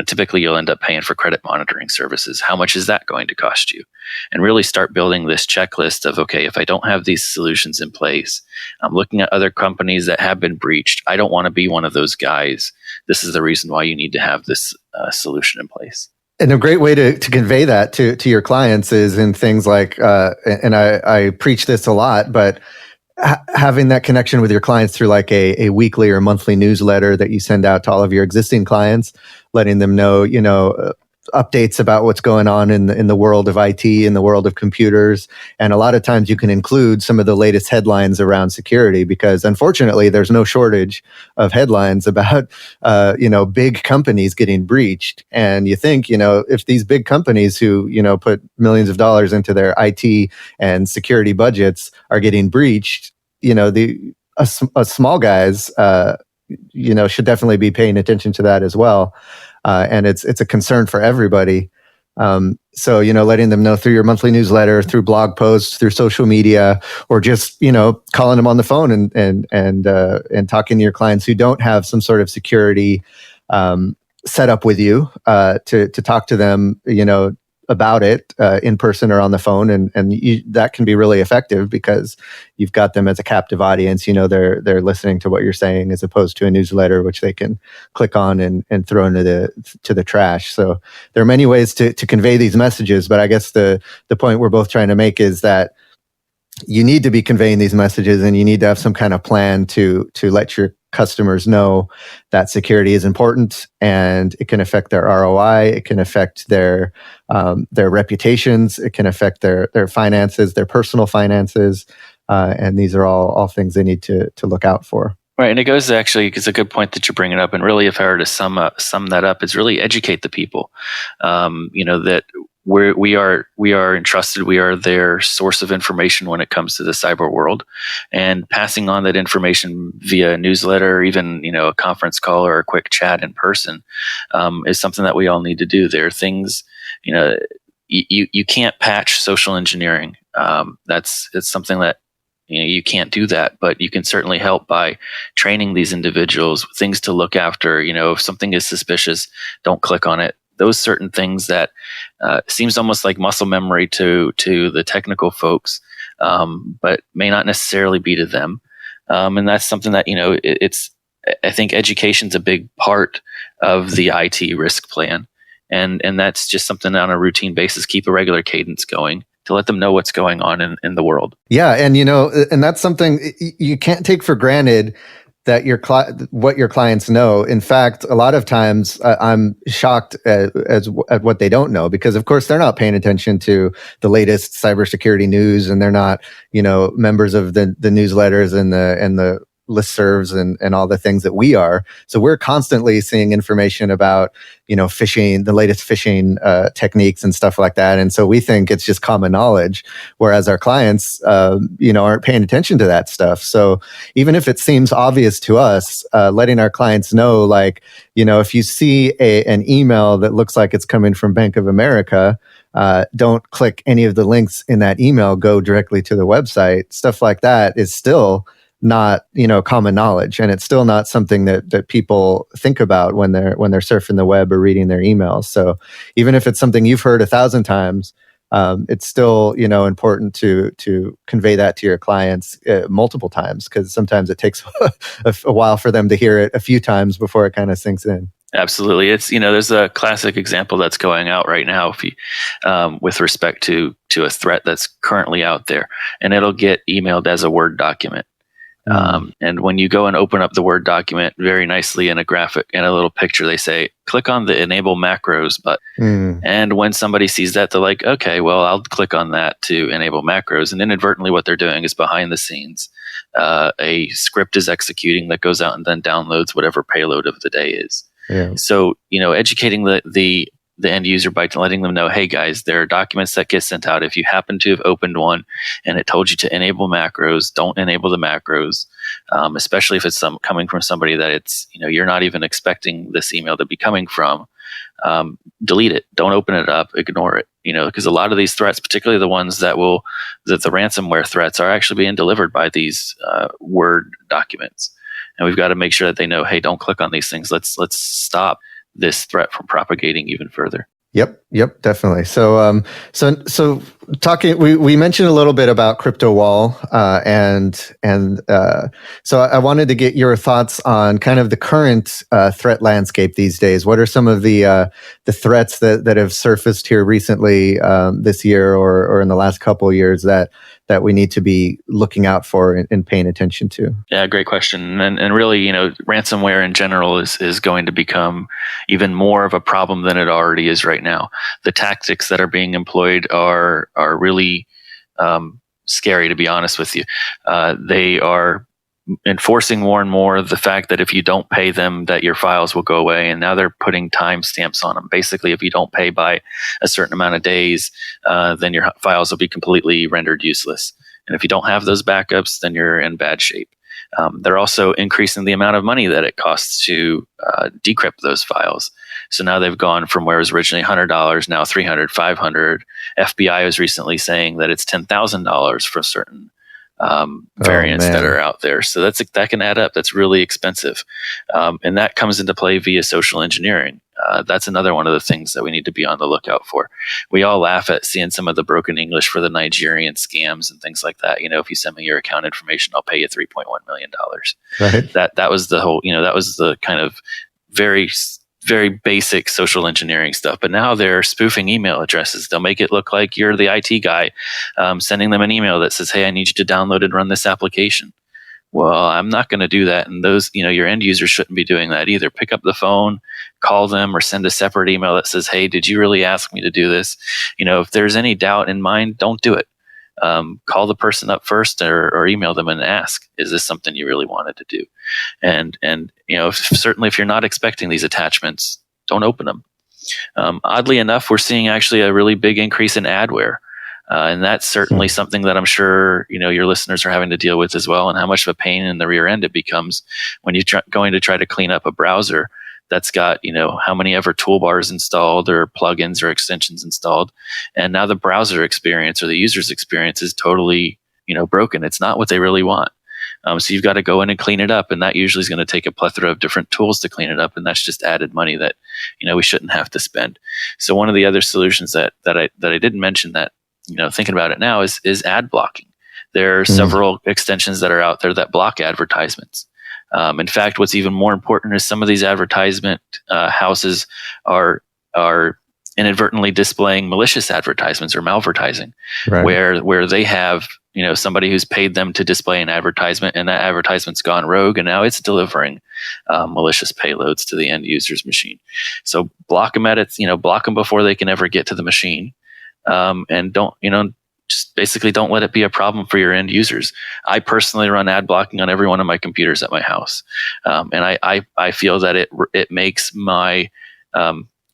typically you'll end up paying for credit monitoring services. How much is that going to cost you? And really start building this checklist of, okay, if I don't have these solutions in place, I'm looking at other companies that have been breached. I don't want to be one of those guys. This is the reason why you need to have this solution in place.
And a great way to convey that to your clients is in things like, and I preach this a lot, but having that connection with your clients through like a weekly or monthly newsletter that you send out to all of your existing clients, letting them know, updates about what's going on in the world of IT, in the world of computers. And a lot of times you can include some of the latest headlines around security, because unfortunately there's no shortage of headlines about, big companies getting breached. And you think, if these big companies who, put millions of dollars into their IT and security budgets are getting breached, small guys, should definitely be paying attention to that as well. And it's a concern for everybody. So, letting them know through your monthly newsletter, through blog posts, through social media, or just, calling them on the phone and talking to your clients who don't have some sort of security set up with you, to talk to them, about it in person or on the phone, and that can be really effective because you've got them as a captive audience. They're listening to what you're saying, as opposed to a newsletter which they can click on and throw into the trash. So there are many ways to convey these messages, but I guess the point we're both trying to make is that you need to be conveying these messages, and you need to have some kind of plan to let your customers know that security is important, and it can affect their ROI, it can affect their reputations, it can affect their finances, their personal finances, and these are all things they need to look out for.
Right, and it goes actually, it's a good point that you're bringing up, and really, if I were to sum that up, it's really educate the people. That we are entrusted. We are their source of information when it comes to the cyber world, and passing on that information via a newsletter, or even a conference call or a quick chat in person, is something that we all need to do. There are things, you can't patch social engineering. It's something that you can't do that, but you can certainly help by training these individuals things to look after. If something is suspicious, don't click on it. Those certain things that seems almost like muscle memory to the technical folks, but may not necessarily be to them. And that's something that, I think education's a big part of the IT risk plan. And that's just something on a routine basis, keep a regular cadence going to let them know what's going on in the world. Yeah.
And, and that's something you can't take for granted, that what your clients know. In fact, a lot of times I'm shocked at what they don't know, because of course they're not paying attention to the latest cybersecurity news, and they're not, members of the newsletters and the listservs and all the things that we are. So we're constantly seeing information about, phishing, the latest phishing techniques and stuff like that. And so we think it's just common knowledge, whereas our clients, aren't paying attention to that stuff. So even if it seems obvious to us, letting our clients know, if you see an email that looks like it's coming from Bank of America, don't click any of the links in that email, go directly to the website. Stuff like that is still not, common knowledge. And it's still not something that people think about when they're surfing the web or reading their emails. So even if it's something you've heard 1,000 times, it's still, important to convey that to your clients multiple times, because sometimes it takes a while for them to hear it a few times before it kind of sinks in.
Absolutely. It's, there's a classic example that's going out right now if you, with respect to a threat that's currently out there, and it'll get emailed as a Word document. And when you go and open up the Word document, very nicely in a graphic and a little picture, they say, click on the enable macros button. And when somebody sees that, they're like, okay, well, I'll click on that to enable macros. And inadvertently what they're doing is behind the scenes, a script is executing that goes out and then downloads whatever payload of the day is. Yeah. So, educating the end user by letting them know, hey guys, there are documents that get sent out. If you happen to have opened one and it told you to enable macros, don't enable the macros, especially if it's coming from somebody that it's, you're not even expecting this email to be coming from. Delete it. Don't open it up. Ignore it. Because a lot of these threats, particularly the ones that the ransomware threats, are actually being delivered by these Word documents. And we've got to make sure that they know, hey, don't click on these things. Let's stop this threat from propagating even further.
Yep, definitely. So talking, we mentioned a little bit about CryptoWall, and so I wanted to get your thoughts on kind of the current threat landscape these days. What are some of the threats that have surfaced here recently, this year or in the last couple of years that that we need to be looking out for and paying attention to?
Yeah, great question. And really, ransomware in general is going to become even more of a problem than it already is right now. The tactics that are being employed are really scary, to be honest with you. They are enforcing more and more the fact that if you don't pay them, that your files will go away. And now they're putting timestamps on them. Basically, if you don't pay by a certain amount of days, then your files will be completely rendered useless. And if you don't have those backups, then you're in bad shape. They're also increasing the amount of money that it costs to decrypt those files. So now they've gone from where it was originally $100, now $300, $500. FBI was recently saying that it's $10,000 for certain variants that are out there. So that can add up. That's really expensive. And that comes into play via social engineering. That's another one of the things that we need to be on the lookout for. We all laugh at seeing some of the broken English for the Nigerian scams and things like that. If you send me your account information, I'll pay you $3.1 million.
Right.
That was the whole, that was the kind of very, very basic social engineering stuff. But now they're spoofing email addresses. They'll make it look like you're the IT guy, sending them an email that says, "Hey, I need you to download and run this application." Well, I'm not going to do that. And those, your end users shouldn't be doing that either. Pick up the phone, call them, or send a separate email that says, "Hey, did you really ask me to do this?" If there's any doubt in mind, don't do it. Call the person up first or email them and ask, is this something you really wanted to do? And certainly if you're not expecting these attachments, don't open them. Oddly enough, we're seeing actually a really big increase in adware. And that's certainly something that I'm sure, your listeners are having to deal with as well, and how much of a pain in the rear end it becomes when you're going to try to clean up a browser that's got, how many ever toolbars installed or plugins or extensions installed. And now the browser experience or the user's experience is totally, broken. It's not what they really want. So you've got to go in and clean it up. And that usually is going to take a plethora of different tools to clean it up. And that's just added money that, we shouldn't have to spend. So one of the other solutions that I didn't mention that, thinking about it now is ad blocking. There are several extensions that are out there that block advertisements. In fact, what's even more important is some of these advertisement houses are inadvertently displaying malicious advertisements or malvertising,
right,
where they have somebody who's paid them to display an advertisement, and that advertisement's gone rogue, and now it's delivering malicious payloads to the end user's machine. So block them block them before they can ever get to the machine, and don't just basically don't let it be a problem for your end users. I personally run ad blocking on every one of my computers at my house. And I feel that it makes my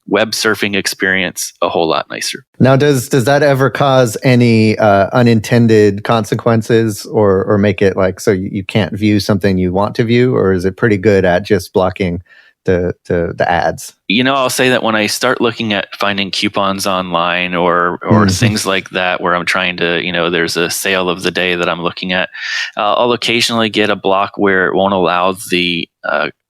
web surfing experience a whole lot nicer.
Now, does that ever cause any unintended consequences or make it like so you can't view something you want to view, or is it pretty good at just blocking the ads?
I'll say that when I start looking at finding coupons online or things like that, where I'm trying to, there's a sale of the day that I'm looking at, I'll occasionally get a block where it won't allow the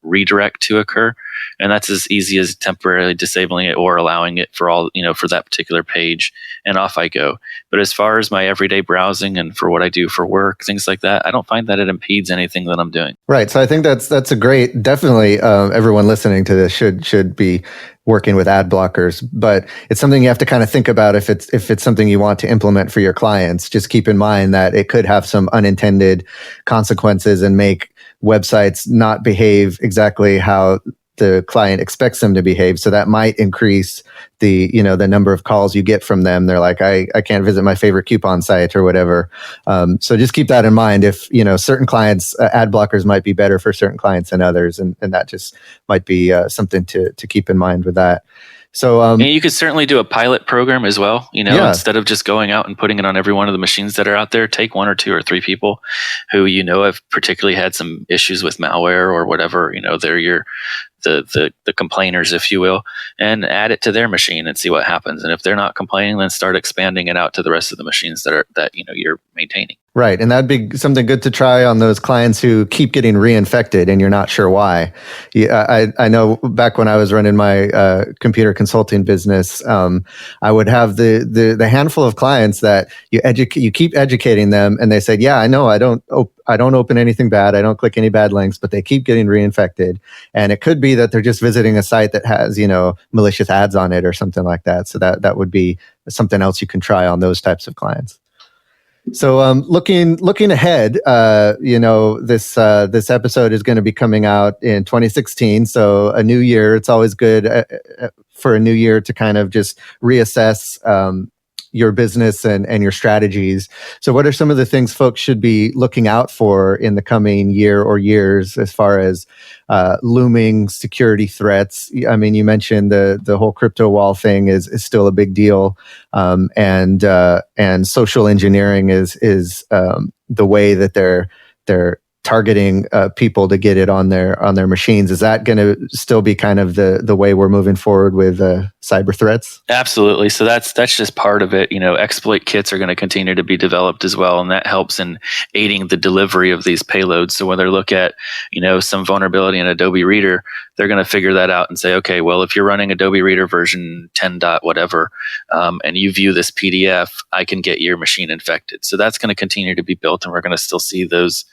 redirect to occur. And that's as easy as temporarily disabling it or allowing it for all, for that particular page, and off I go. But as far as my everyday browsing and for what I do for work, things like that, I don't find that it impedes anything that I'm doing.
Right. So I think that's a great, definitely everyone listening to this should be working with ad blockers, but it's something you have to kind of think about if it's something you want to implement for your clients. Just keep in mind that it could have some unintended consequences and make websites not behave exactly how the client expects them to behave. So that might increase the number of calls you get from them. They're like, I can't visit my favorite coupon site or whatever. So just keep that in mind. If, certain clients, ad blockers might be better for certain clients than others. And that just might be something to keep in mind with that. So
and you could certainly do a pilot program as well. Instead of just going out and putting it on every one of the machines that are out there, take 1 or 2 or 3 people who have particularly had some issues with malware or whatever. They're the complainers, if you will, and add it to their machine and see what happens. And if they're not complaining, then start expanding it out to the rest of the machines that you're maintaining.
Right. And that'd be something good to try on those clients who keep getting reinfected and you're not sure why. I know back when I was running my computer consulting business, I would have the handful of clients that you keep educating them, and they said, yeah, I know, I don't open anything bad, I don't click any bad links, but they keep getting reinfected. And it could be that they're just visiting a site that has, malicious ads on it or something like that. So that would be something else you can try on those types of clients. So, looking ahead, this episode is going to be coming out in 2016. So, a new year. It's always good for a new year to kind of just reassess your business and your strategies. So, what are some of the things folks should be looking out for in the coming year or years as far as looming security threats? I mean, you mentioned the whole crypto wall thing is still a big deal, and social engineering is the way that they're targeting people to get it on their machines. Is that going to still be kind of the way we're moving forward with cyber threats?
Absolutely. So that's just part of it. Exploit kits are going to continue to be developed as well, and that helps in aiding the delivery of these payloads. So when they look at some vulnerability in Adobe Reader, they're going to figure that out and say, okay, well, if you're running Adobe Reader version 10 dot whatever, and you view this PDF, I can get your machine infected. So that's going to continue to be built, and we're going to still see those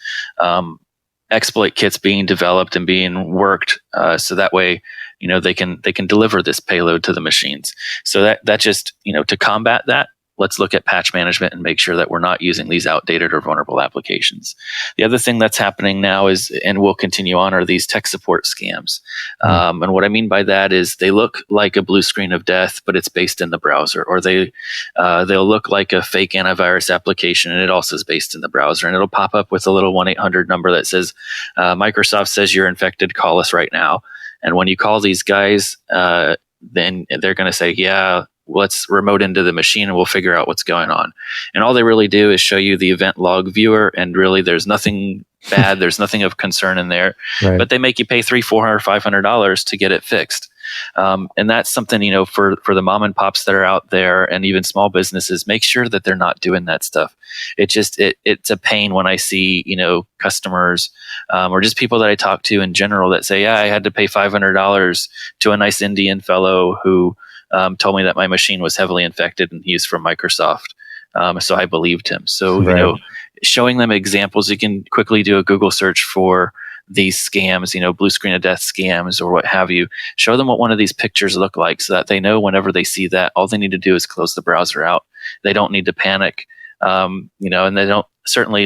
exploit kits being developed and being worked, so that way they can deliver this payload to the machines. So that just to combat that, let's look at patch management and make sure that we're not using these outdated or vulnerable applications. The other thing that's happening now is, and will continue on, are these tech support scams. And what I mean by that is they look like a blue screen of death, but it's based in the browser, or they'll look like a fake antivirus application, and it also is based in the browser, and it'll pop up with a little 1-800 number that says, Microsoft says you're infected, call us right now. And when you call these guys, then they're going to say, yeah, let's remote into the machine and we'll figure out what's going on. And all they really do is show you the event log viewer, and really there's nothing bad, there's nothing of concern in there, right. But they make you pay $300, $400, $500 to get it fixed. And that's something, for the mom and pops that are out there, and even small businesses, make sure that they're not doing that stuff. It's a pain when I see, customers, or just people that I talk to in general that say, yeah, I had to pay $500 to a nice Indian fellow who told me that my machine was heavily infected and he's from Microsoft. So I believed him. So,
right.
Showing them examples, you can quickly do a Google search for these scams, blue screen of death scams or what have you. Show them what one of these pictures look like, so that they know whenever they see that, all they need to do is close the browser out. They don't need to panic, and they don't, certainly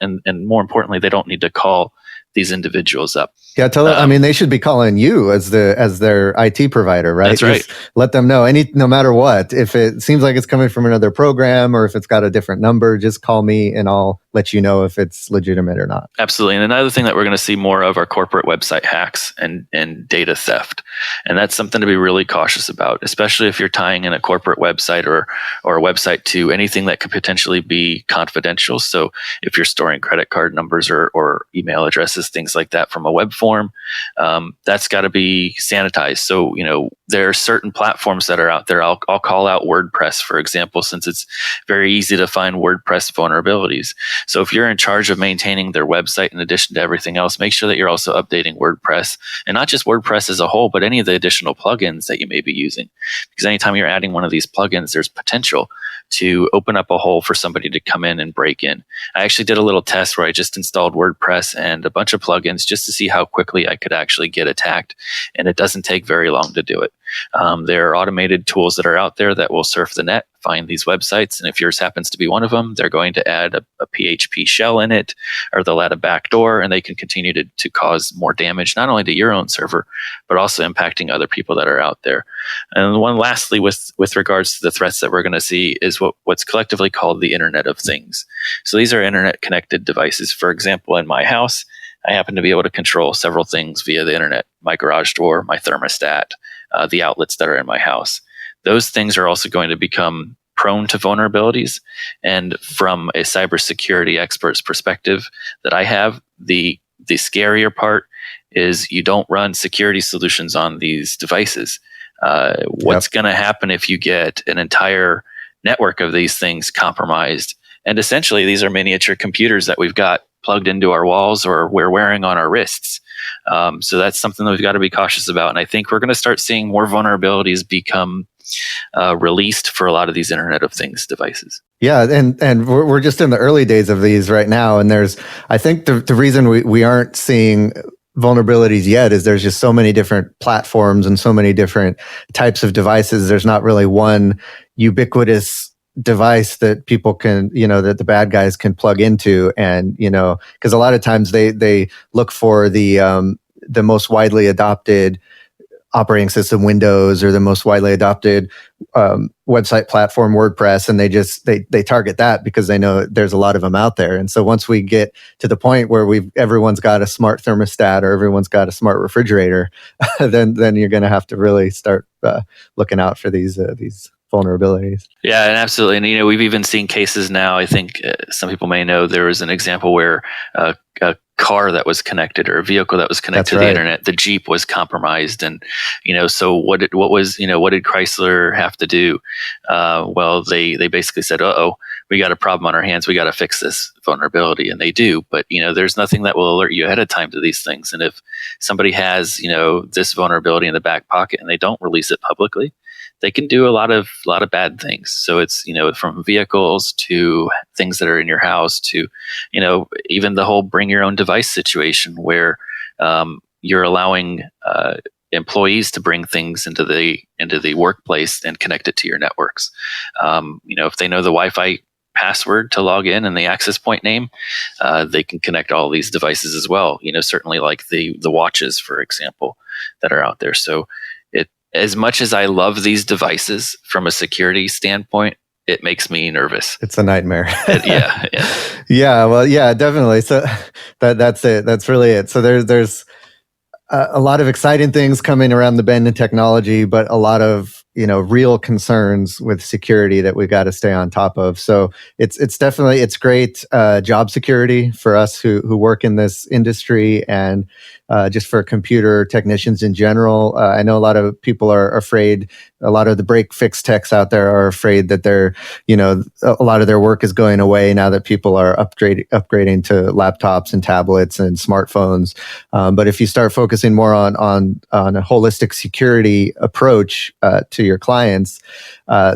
and more importantly, they don't need to call these individuals up.
Yeah, tell them. They should be calling you as their IT provider, right?
That's right.
Just let them know no matter what. If it seems like it's coming from another program, or if it's got a different number, just call me and I'll let you know if it's legitimate or not.
Absolutely. And another thing that we're going to see more of are corporate website hacks and data theft. And that's something to be really cautious about, especially if you're tying in a corporate website or a website to anything that could potentially be confidential. So if you're storing credit card numbers or email addresses, things like that from a web form, that's got to be sanitized. So, there are certain platforms that are out there. I'll call out WordPress, for example, since it's very easy to find WordPress vulnerabilities. So if you're in charge of maintaining their website, in addition to everything else, make sure that you're also updating WordPress, and not just WordPress as a whole, but any of the additional plugins that you may be using. Because anytime you're adding one of these plugins, there's potential to open up a hole for somebody to come in and break in. I actually did a little test where I just installed WordPress and a bunch of plugins just to see how quickly I could actually get attacked. And it doesn't take very long to do it. There are automated tools that are out there that will surf the net, find these websites, and if yours happens to be one of them, they're going to add a PHP shell in it, or they'll add a backdoor, and they can continue to cause more damage, not only to your own server, but also impacting other people that are out there. And one lastly, with regards to the threats that we're going to see, is what's collectively called the Internet of Things. So these are internet connected devices. For example, in my house, I happen to be able to control several things via the internet: my garage door, my thermostat, the outlets that are in my house. Those things are also going to become prone to vulnerabilities. And from a cybersecurity expert's perspective that I have, the scarier part is you don't run security solutions on these devices. What's going to happen if you get an entire network of these things compromised? And essentially, these are miniature computers that we've got plugged into our walls or we're wearing on our wrists. So that's something that we've got to be cautious about. And I think we're going to start seeing more vulnerabilities become released for a lot of these Internet of Things devices.
Yeah, and we're just in the early days of these right now. And I think the reason we aren't seeing vulnerabilities yet is there's just so many different platforms and so many different types of devices. There's not really one ubiquitous device that people can, that the bad guys can plug into, and because a lot of times they look for the most widely adopted operating system, Windows, or the most widely adopted website platform, WordPress, and they target that because they know there's a lot of them out there. And so once we get to the point where everyone's got a smart thermostat or everyone's got a smart refrigerator, then you're going to have to really start looking out for these vulnerabilities.
Yeah, and absolutely. And we've even seen cases now. I think some people may know there was an example where a car that was connected, or a vehicle that was connected to the internet, the Jeep was compromised. And so what did Chrysler have to do? Well, they basically said, we got a problem on our hands. We got to fix this vulnerability, and they do. But there's nothing that will alert you ahead of time to these things. And if somebody has this vulnerability in the back pocket and they don't release it publicly, they can do a lot of bad things. So it's from vehicles to things that are in your house to even the whole bring your own device situation where you're allowing employees to bring things into the workplace and connect it to your networks. If they know the Wi-Fi password to log in and the access point name, they can connect all these devices as well. Certainly like the watches, for example, that are out there. So as much as I love these devices from a security standpoint, it makes me nervous.
It's a nightmare.
Yeah.
Yeah. Well, yeah, definitely. So that's it. That's really it. So there's a lot of exciting things coming around the bend in technology, but a lot of real concerns with security that we've got to stay on top of. So it's definitely great job security for us who work in this industry, and just for computer technicians in general. I know a lot of people are afraid. A lot of the break fix techs out there are afraid that a lot of their work is going away now that people are upgrading to laptops and tablets and smartphones. But if you start focusing more on a holistic security approach to your clients,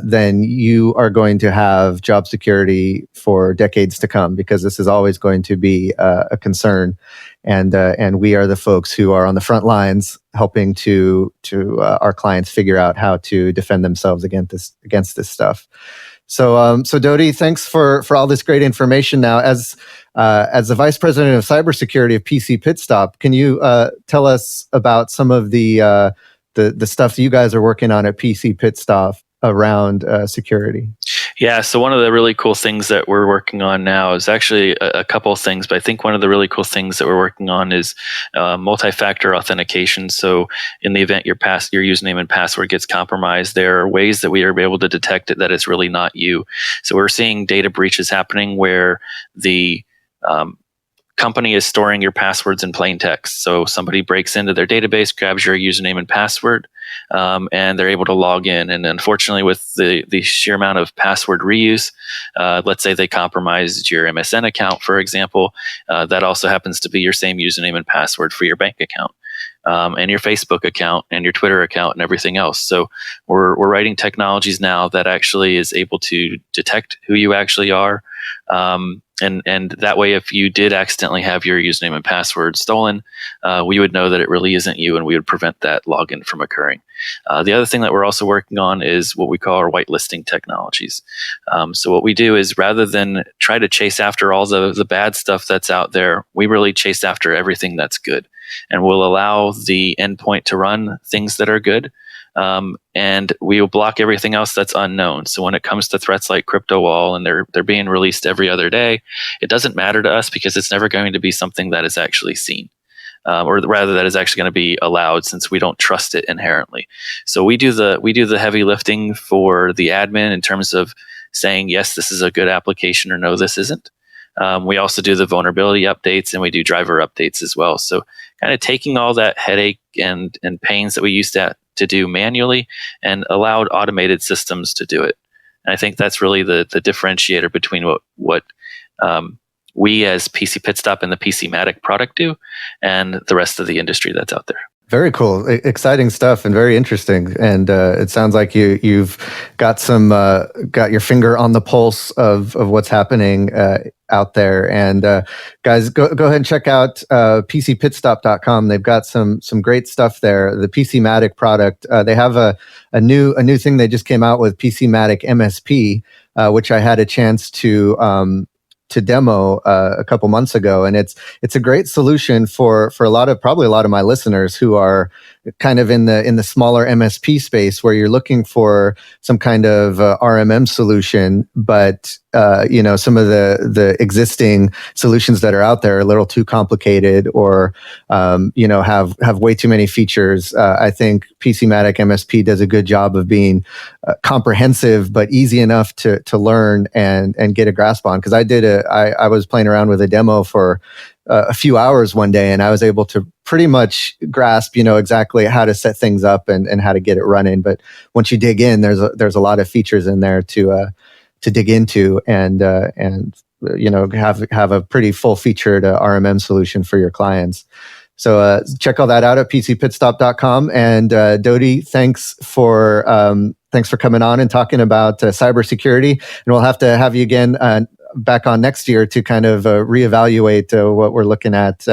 then you are going to have job security for decades to come, because this is always going to be a concern. And we are the folks who are on the front lines helping to our clients figure out how to defend themselves against this stuff. So Dodi, thanks for all this great information. Now, as the Vice President of Cybersecurity of PC Pitstop, can you tell us about some of the stuff that you guys are working on at PC Pitstop around security?
Yeah, so one of the really cool things that we're working on now is actually a couple of things, but I think one of the really cool things that we're working on is multi-factor authentication. So in the event your username and password gets compromised, there are ways that we are able to detect it that it's really not you. So we're seeing data breaches happening where the company is storing your passwords in plain text. So somebody breaks into their database, grabs your username and password, and they're able to log in. And unfortunately, with the sheer amount of password reuse, let's say they compromised your MSN account, for example, that also happens to be your same username and password for your bank account, and your Facebook account and your Twitter account and everything else. So we're writing technologies now that actually is able to detect who you actually are. And that way, if you did accidentally have your username and password stolen, we would know that it really isn't you, and we would prevent that login from occurring. The other thing that we're also working on is what we call our whitelisting technologies. So what we do is, rather than try to chase after all the bad stuff that's out there, we really chase after everything that's good. And we'll allow the endpoint to run things that are good. And we will block everything else that's unknown. So when it comes to threats like CryptoWall, and they're being released every other day, it doesn't matter to us because it's never going to be something that is actually seen, or rather that is actually going to be allowed, since we don't trust it inherently. So we do the heavy lifting for the admin in terms of saying, yes, this is a good application, or no, this isn't. We also do the vulnerability updates, and we do driver updates as well. So kind of taking all that headache and pains that we used to do manually and allowed automated systems to do it. And I think that's really the differentiator between what we as PC Pitstop and the PC Matic product do and the rest of the industry that's out there.
Very cool, exciting stuff, and very interesting. And it sounds like you've got got your finger on the pulse of what's happening out there. And guys, go ahead and check out PCPitstop.com. They've got some great stuff there. The PCmatic product. They have a new thing they just came out with, PCmatic MSP, which I had a chance to demo a couple months ago, and it's a great solution for probably a lot of my listeners who are kind of in the smaller MSP space, where you're looking for some kind of RMM solution, but some of the existing solutions that are out there are a little too complicated, or have way too many features. I think PCmatic MSP does a good job of being comprehensive but easy enough to learn and get a grasp on. Because I was playing around with a demo for a few hours one day, and I was able to pretty much grasp, exactly how to set things up and how to get it running. But once you dig in, there's a lot of features in there to dig into and have a pretty full featured RMM solution for your clients. So check all that out at PCPitstop.com. And Dodi, thanks for coming on and talking about cybersecurity. And we'll have to have you again back on next year to kind of reevaluate what we're looking at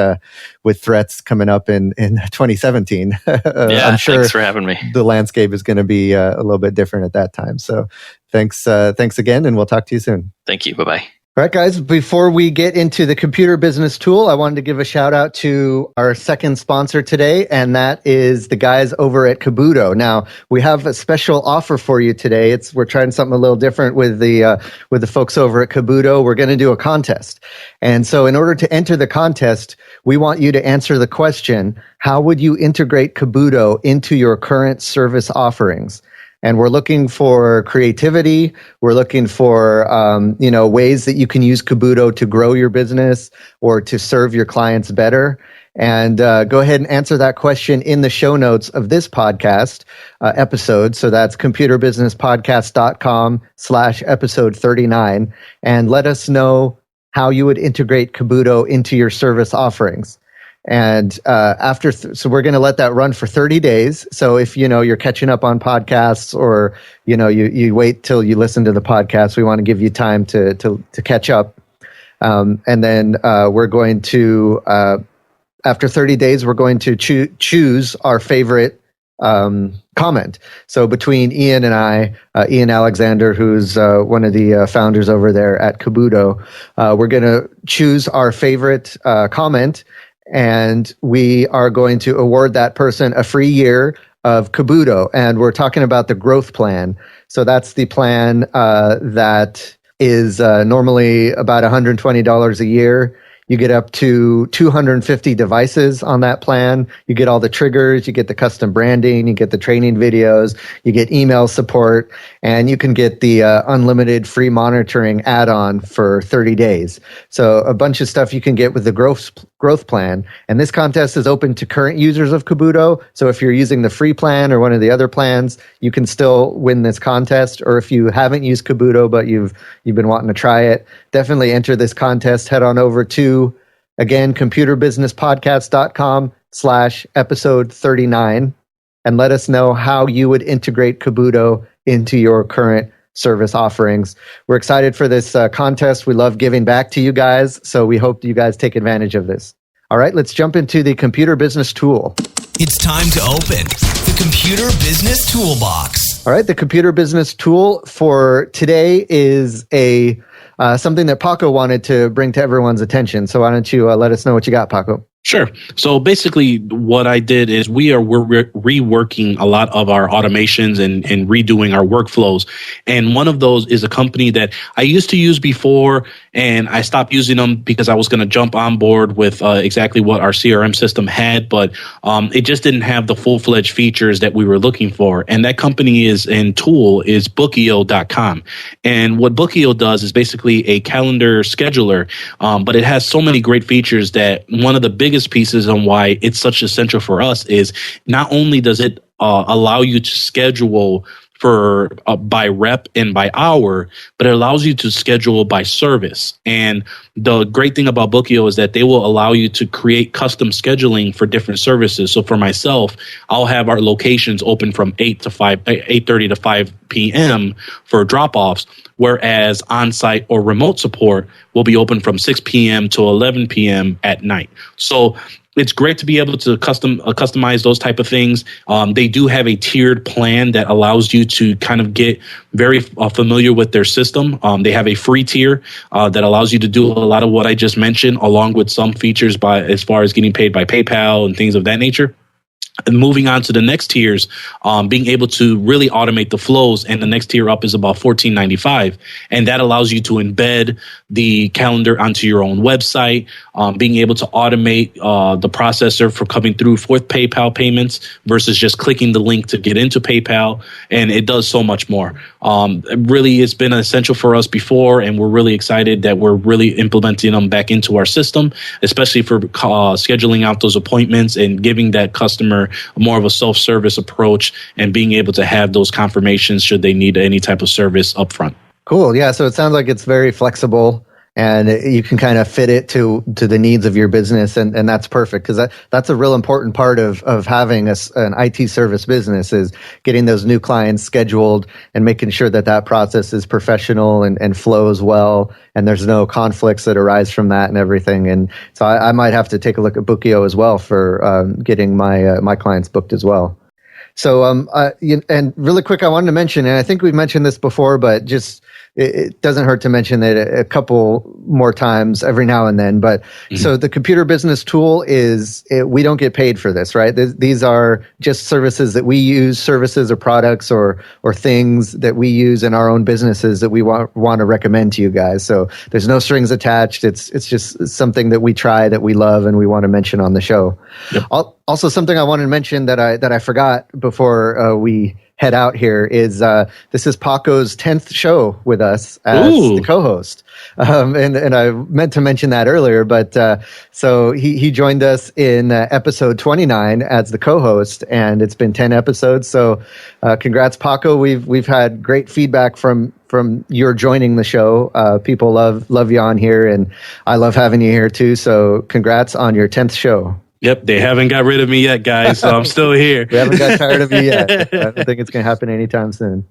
with threats coming up in 2017. I'm sure
thanks for having me.
The landscape is going to be a little bit different at that time. So thanks again, and we'll talk to you soon.
Thank you. Bye-bye.
All right, guys, before we get into the computer business tool, I wanted to give a shout out to our second sponsor today, and that is the guys over at Kabuto. Now, we have a special offer for you today. We're trying something a little different with the folks over at Kabuto. We're going to do a contest. And so in order to enter the contest, we want you to answer the question, how would you integrate Kabuto into your current service offerings? And we're looking for creativity. We're looking for, ways that you can use Kabuto to grow your business or to serve your clients better. And go ahead and answer that question in the show notes of this podcast episode. So that's computerbusinesspodcast.com/episode 39. And let us know how you would integrate Kabuto into your service offerings. And so we're going to let that run for 30 days. So if you're catching up on podcasts, or you wait till you listen to the podcast, we want to give you time to catch up. And then we're going to after 30 days, we're going to choose our favorite comment. So between Ian and I, Ian Alexander, who's one of the founders over there at Kabuto, we're going to choose our favorite comment. And we are going to award that person a free year of Kabuto. And we're talking about the growth plan. So that's the plan that is normally about $120 a year. You get up to 250 devices on that plan. You get all the triggers, you get the custom branding, you get the training videos, you get email support, and you can get the unlimited free monitoring add-on for 30 days. So a bunch of stuff you can get with the growth plan. And this contest is open to current users of Kabuto. So if you're using the free plan or one of the other plans, you can still win this contest. Or if you haven't used Kabuto, but you've been wanting to try it, definitely enter this contest. Head on over to, again, computerbusinesspodcast.com/episode 39, and let us know how you would integrate Kabuto into your current service offerings. We're excited for this contest. We love giving back to you guys, so we hope you guys take advantage of this. All right, let's jump into the computer business tool.
It's time to open the computer business toolbox.
All right, the computer business tool for today is something that Paco wanted to bring to everyone's attention. So why don't you let us know what you got, Paco?
Sure. So basically what I did is we're reworking a lot of our automations and redoing our workflows. And one of those is a company that I used to use before, and I stopped using them because I was going to jump on board with exactly what our CRM system had, but it just didn't have the full-fledged features that we were looking for. And that company is Bookio.com. And what Bookio does is basically a calendar scheduler, but it has so many great features that one of the biggest pieces on why it's such essential for us is not only does it allow you to schedule for by rep and by hour, but it allows you to schedule by service. And the great thing about Bookio is that they will allow you to create custom scheduling for different services. So for myself, I'll have our locations open from 8:30 to 5 p.m. for drop-offs, whereas on-site or remote support will be open from 6 p.m. to 11 p.m. at night. So it's great to be able to customize those type of things. They do have a tiered plan that allows you to kind of get very familiar with their system. They have a free tier that allows you to do a lot of what I just mentioned, along with some features as far as getting paid by PayPal and things of that nature. And moving on to the next tiers, being able to really automate the flows, and the next tier up is about $14.95, and that allows you to embed the calendar onto your own website, being able to automate the processor for coming through with PayPal payments versus just clicking the link to get into PayPal, and it does so much more. Really, it's been essential for us before, and we're really excited that we're really implementing them back into our system, especially for scheduling out those appointments and giving that customer more of a self-service approach and being able to have those confirmations should they need any type of service up front.
Cool. Yeah. So it sounds like it's very flexible and you can kind of fit it to the needs of your business. And that's perfect because that's a real important part of having an IT service business is getting those new clients scheduled and making sure that process is professional and flows well. And there's no conflicts that arise from that and everything. And so I might have to take a look at Bookio as well for getting my clients booked as well. So, and really quick, I wanted to mention, and I think we've mentioned this before, but just it doesn't hurt to mention it a couple more times every now and then. But so the computer business tool we don't get paid for this, right? These are just services that we use, services or products or things that we use in our own businesses that we want to recommend to you guys. So there's no strings attached. It's just something that we try, that we love, and we want to mention on the show. Yep. Also, something I wanted to mention that I forgot before we head out here is this is Paco's 10th show with us as the co-host. And I meant to mention that earlier, but so he joined us in episode 29 as the co-host, and it's been 10 episodes. So congrats, Paco. We've had great feedback from your joining the show. People love you on here, and I love having you here too. So congrats on your 10th show.
Yep, they haven't got rid of me yet, guys, so I'm still here.
We haven't got tired of you yet. I don't think it's going to happen anytime soon.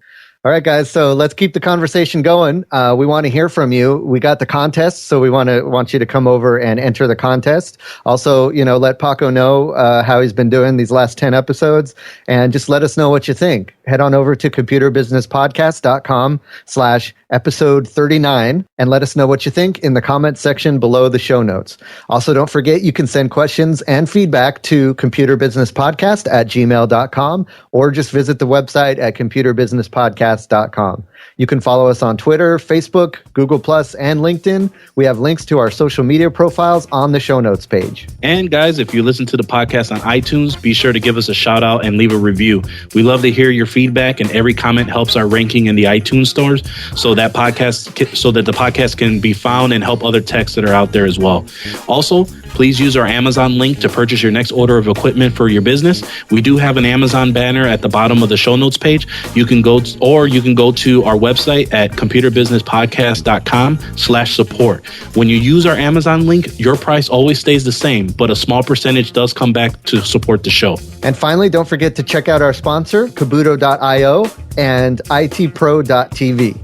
All right, guys, so let's keep the conversation going. We want to hear from you. We got the contest, so we want you to come over and enter the contest. Also, let Paco know how he's been doing these last 10 episodes, and just let us know what you think. Head on over to computerbusinesspodcast.com/episode 39 and let us know what you think in the comments section below the show notes. Also, don't forget you can send questions and feedback to computerbusinesspodcast@gmail.com or just visit the website at computerbusinesspodcast.com. You can follow us on Twitter, Facebook, Google+, and LinkedIn. We have links to our social media profiles on the show notes page.
And guys, if you listen to the podcast on iTunes, be sure to give us a shout out and leave a review. We love to hear your feedback, and every comment helps our ranking in the iTunes stores so that the podcast can be found and help other techs that are out there as well. Also, please use our Amazon link to purchase your next order of equipment for your business. We do have an Amazon banner at the bottom of the show notes page. You can go to our website at computerbusinesspodcast.com/support. When you use our Amazon link, your price always stays the same, but a small percentage does come back to support the show.
And finally, don't forget to check out our sponsor, Kabuto.io and itpro.tv.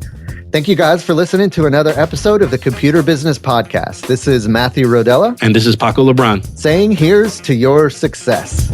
Thank you guys for listening to another episode of the Computer Business Podcast. This is Matthew Rodella.
And this is Paco LeBron.
Saying here's to your success.